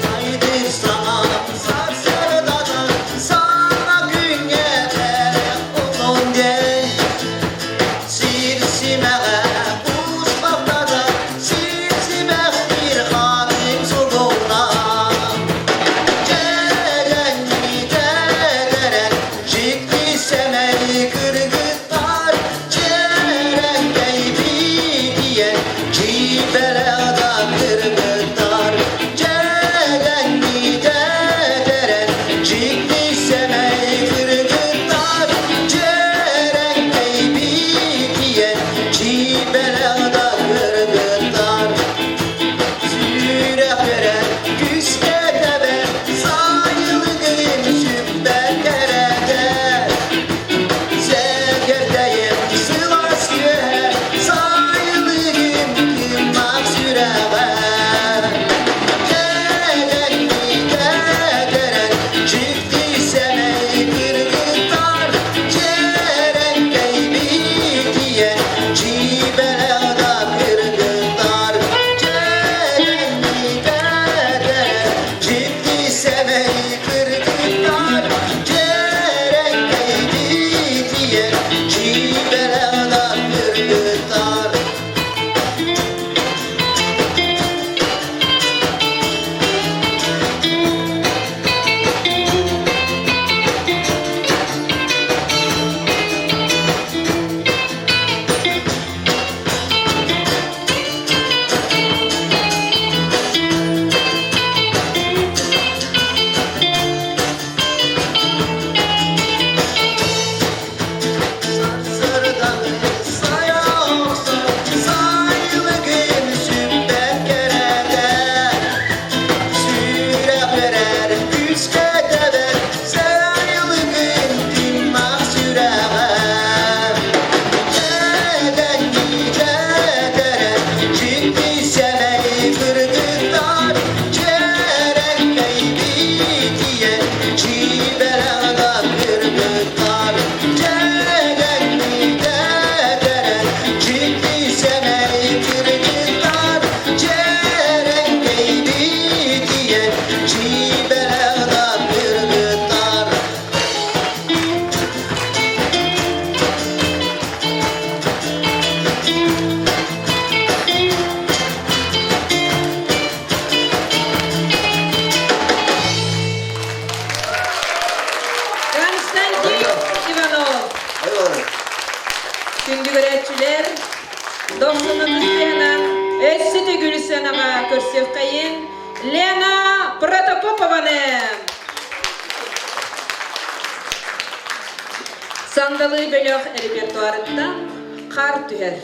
Saydır sana sarsarıda Şimdi göretçiler 90. senen Össütü Gülüsenağa körsek kayın Lena Protopopova'nı. Sandalı bölük repertuarında Kar Tüher.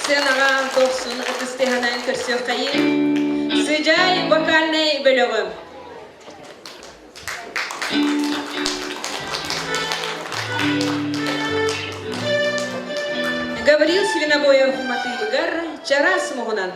Senağa 90 istihanan körsek kayın Sıcay vokalny bölüğü. Gabriel Свинобоев Матылгар Чарас Могунан.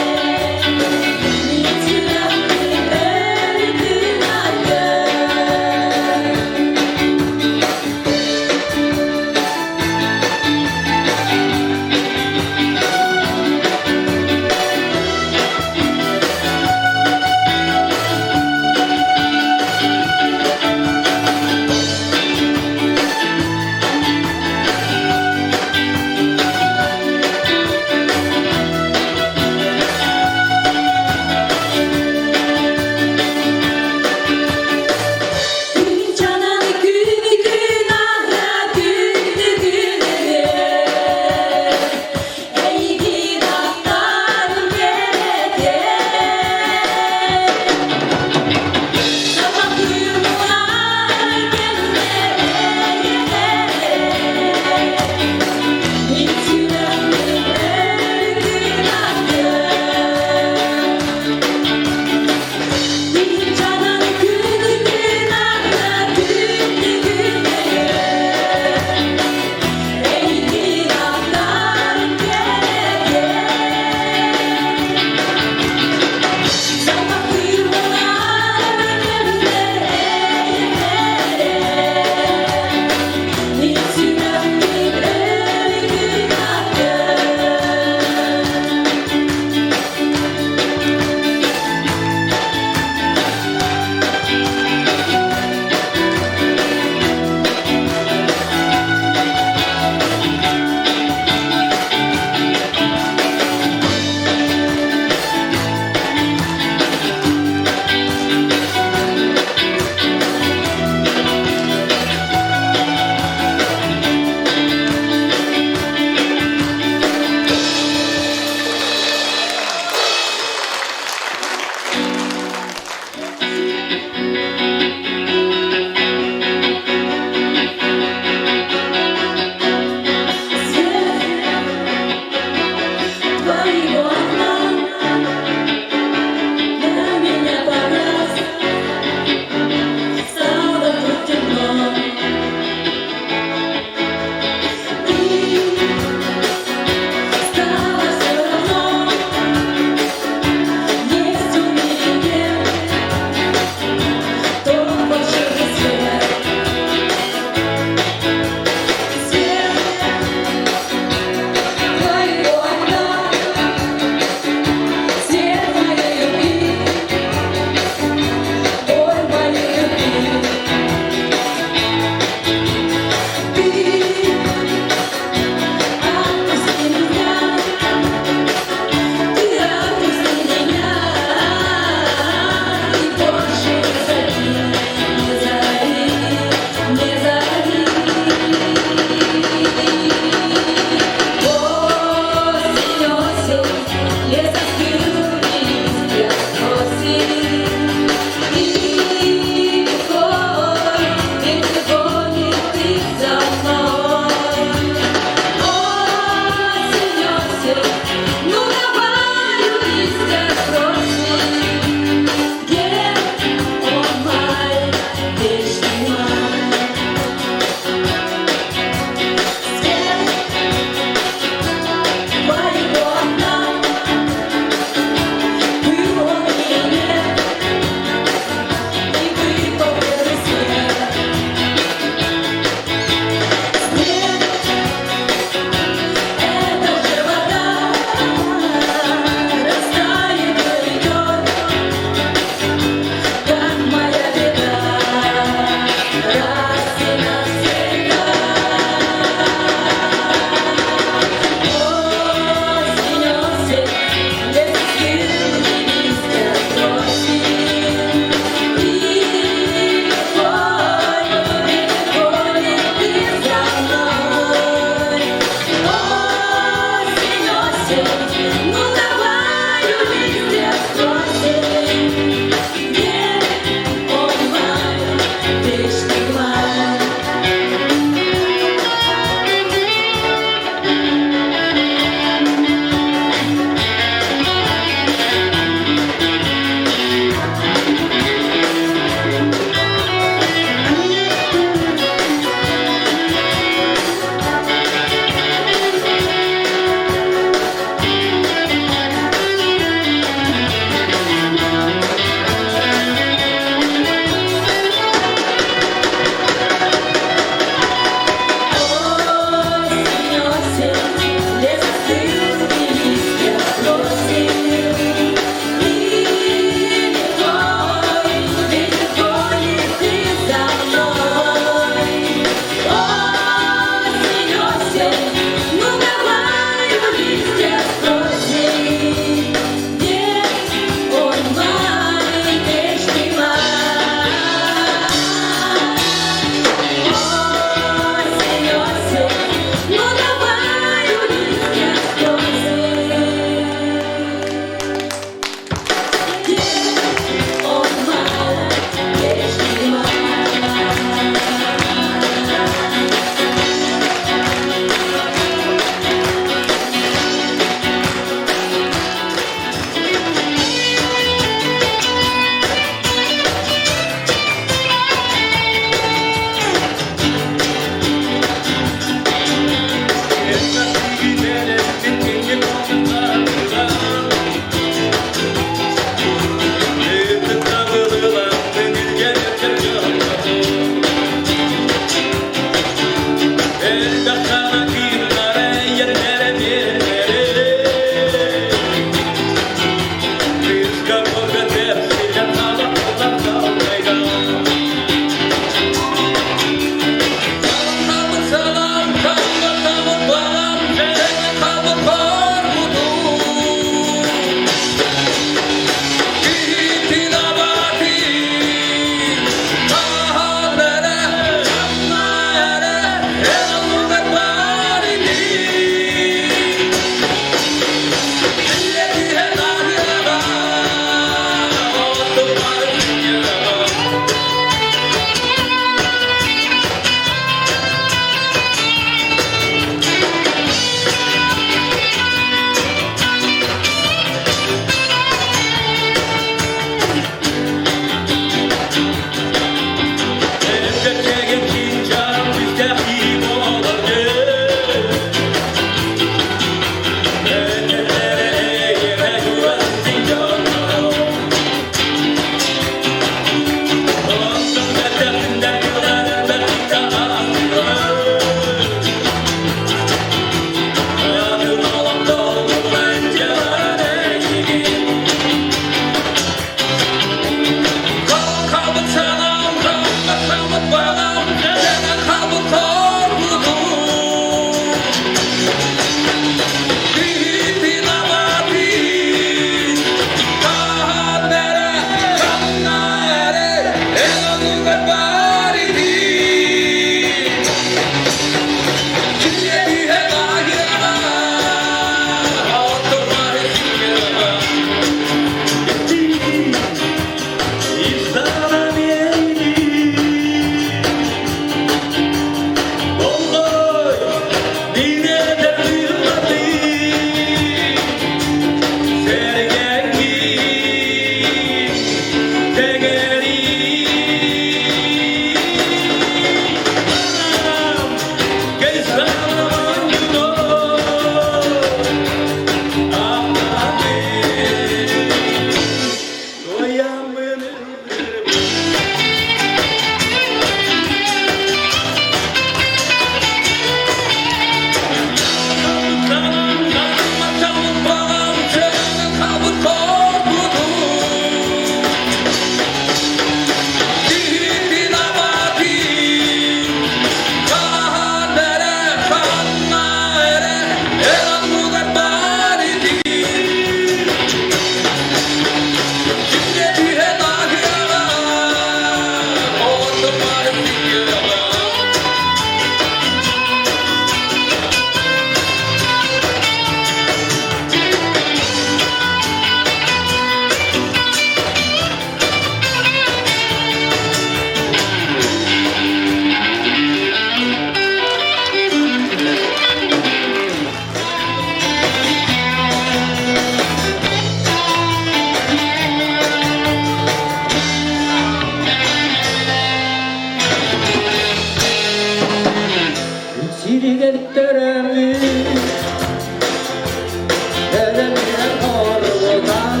Elimden ordudan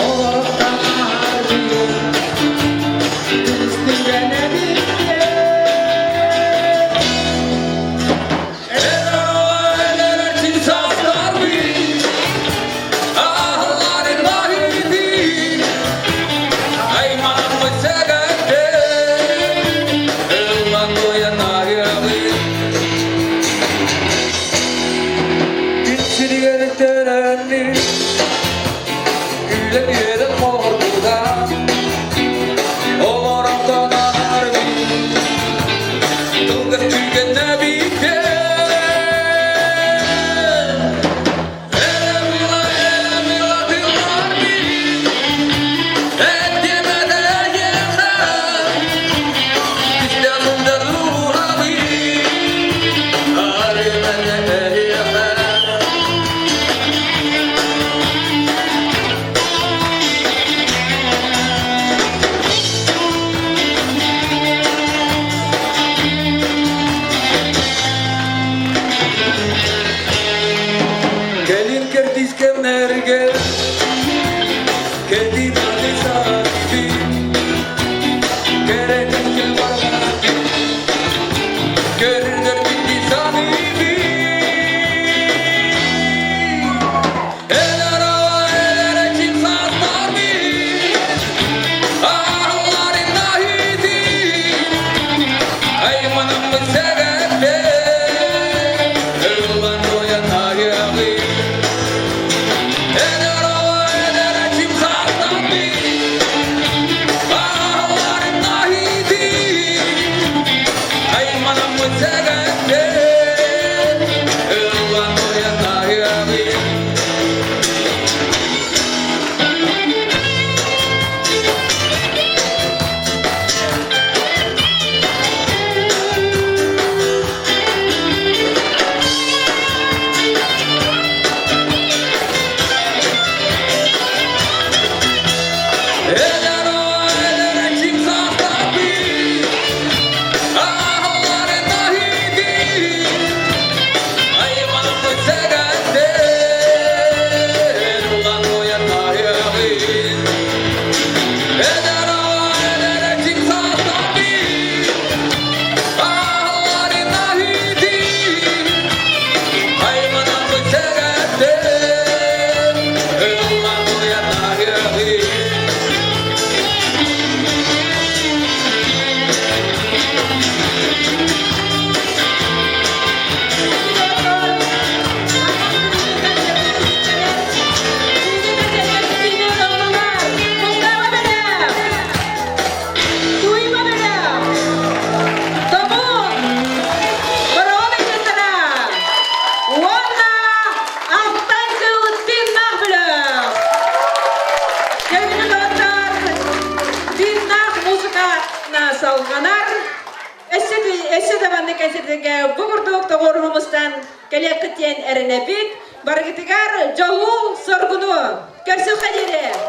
Ordudan harbiye Üstüne ne bitti Eller için saklar bir Ahların vahidi Aymanımı segette Elman doyan ahiravi İçini gerektirenli Güler yerim orduda Olarımdan harbi Tılgır tüygenle bitti Elemila dillar bir Ettimede yemre İstemimde ruhavi Harimene yemre Gelin kertis kemerge Kendi dali sahibi Gereken kel varmati Görürler bitti sahibi El araba el için saklar bir Ahların nahidi Aymanımı segette Elvan doyan ahiravi El araba el için saklar bir Ahların nahidi Aymanımı segette Elvan doyan ahiravi El araba el için saklar bir Ahların nahidi Aymanımı segette Elvan doyan ahiravi El araba el için saklar bir Ahların nahidi Aymanımı segette Elvan doyan ahiravi Salganar Эссе даванны кәсердеге бұғырдық тоғырғымыстан кәлек күттен әрінебит, барғытығар жолу соргуну. Көрсі қадері.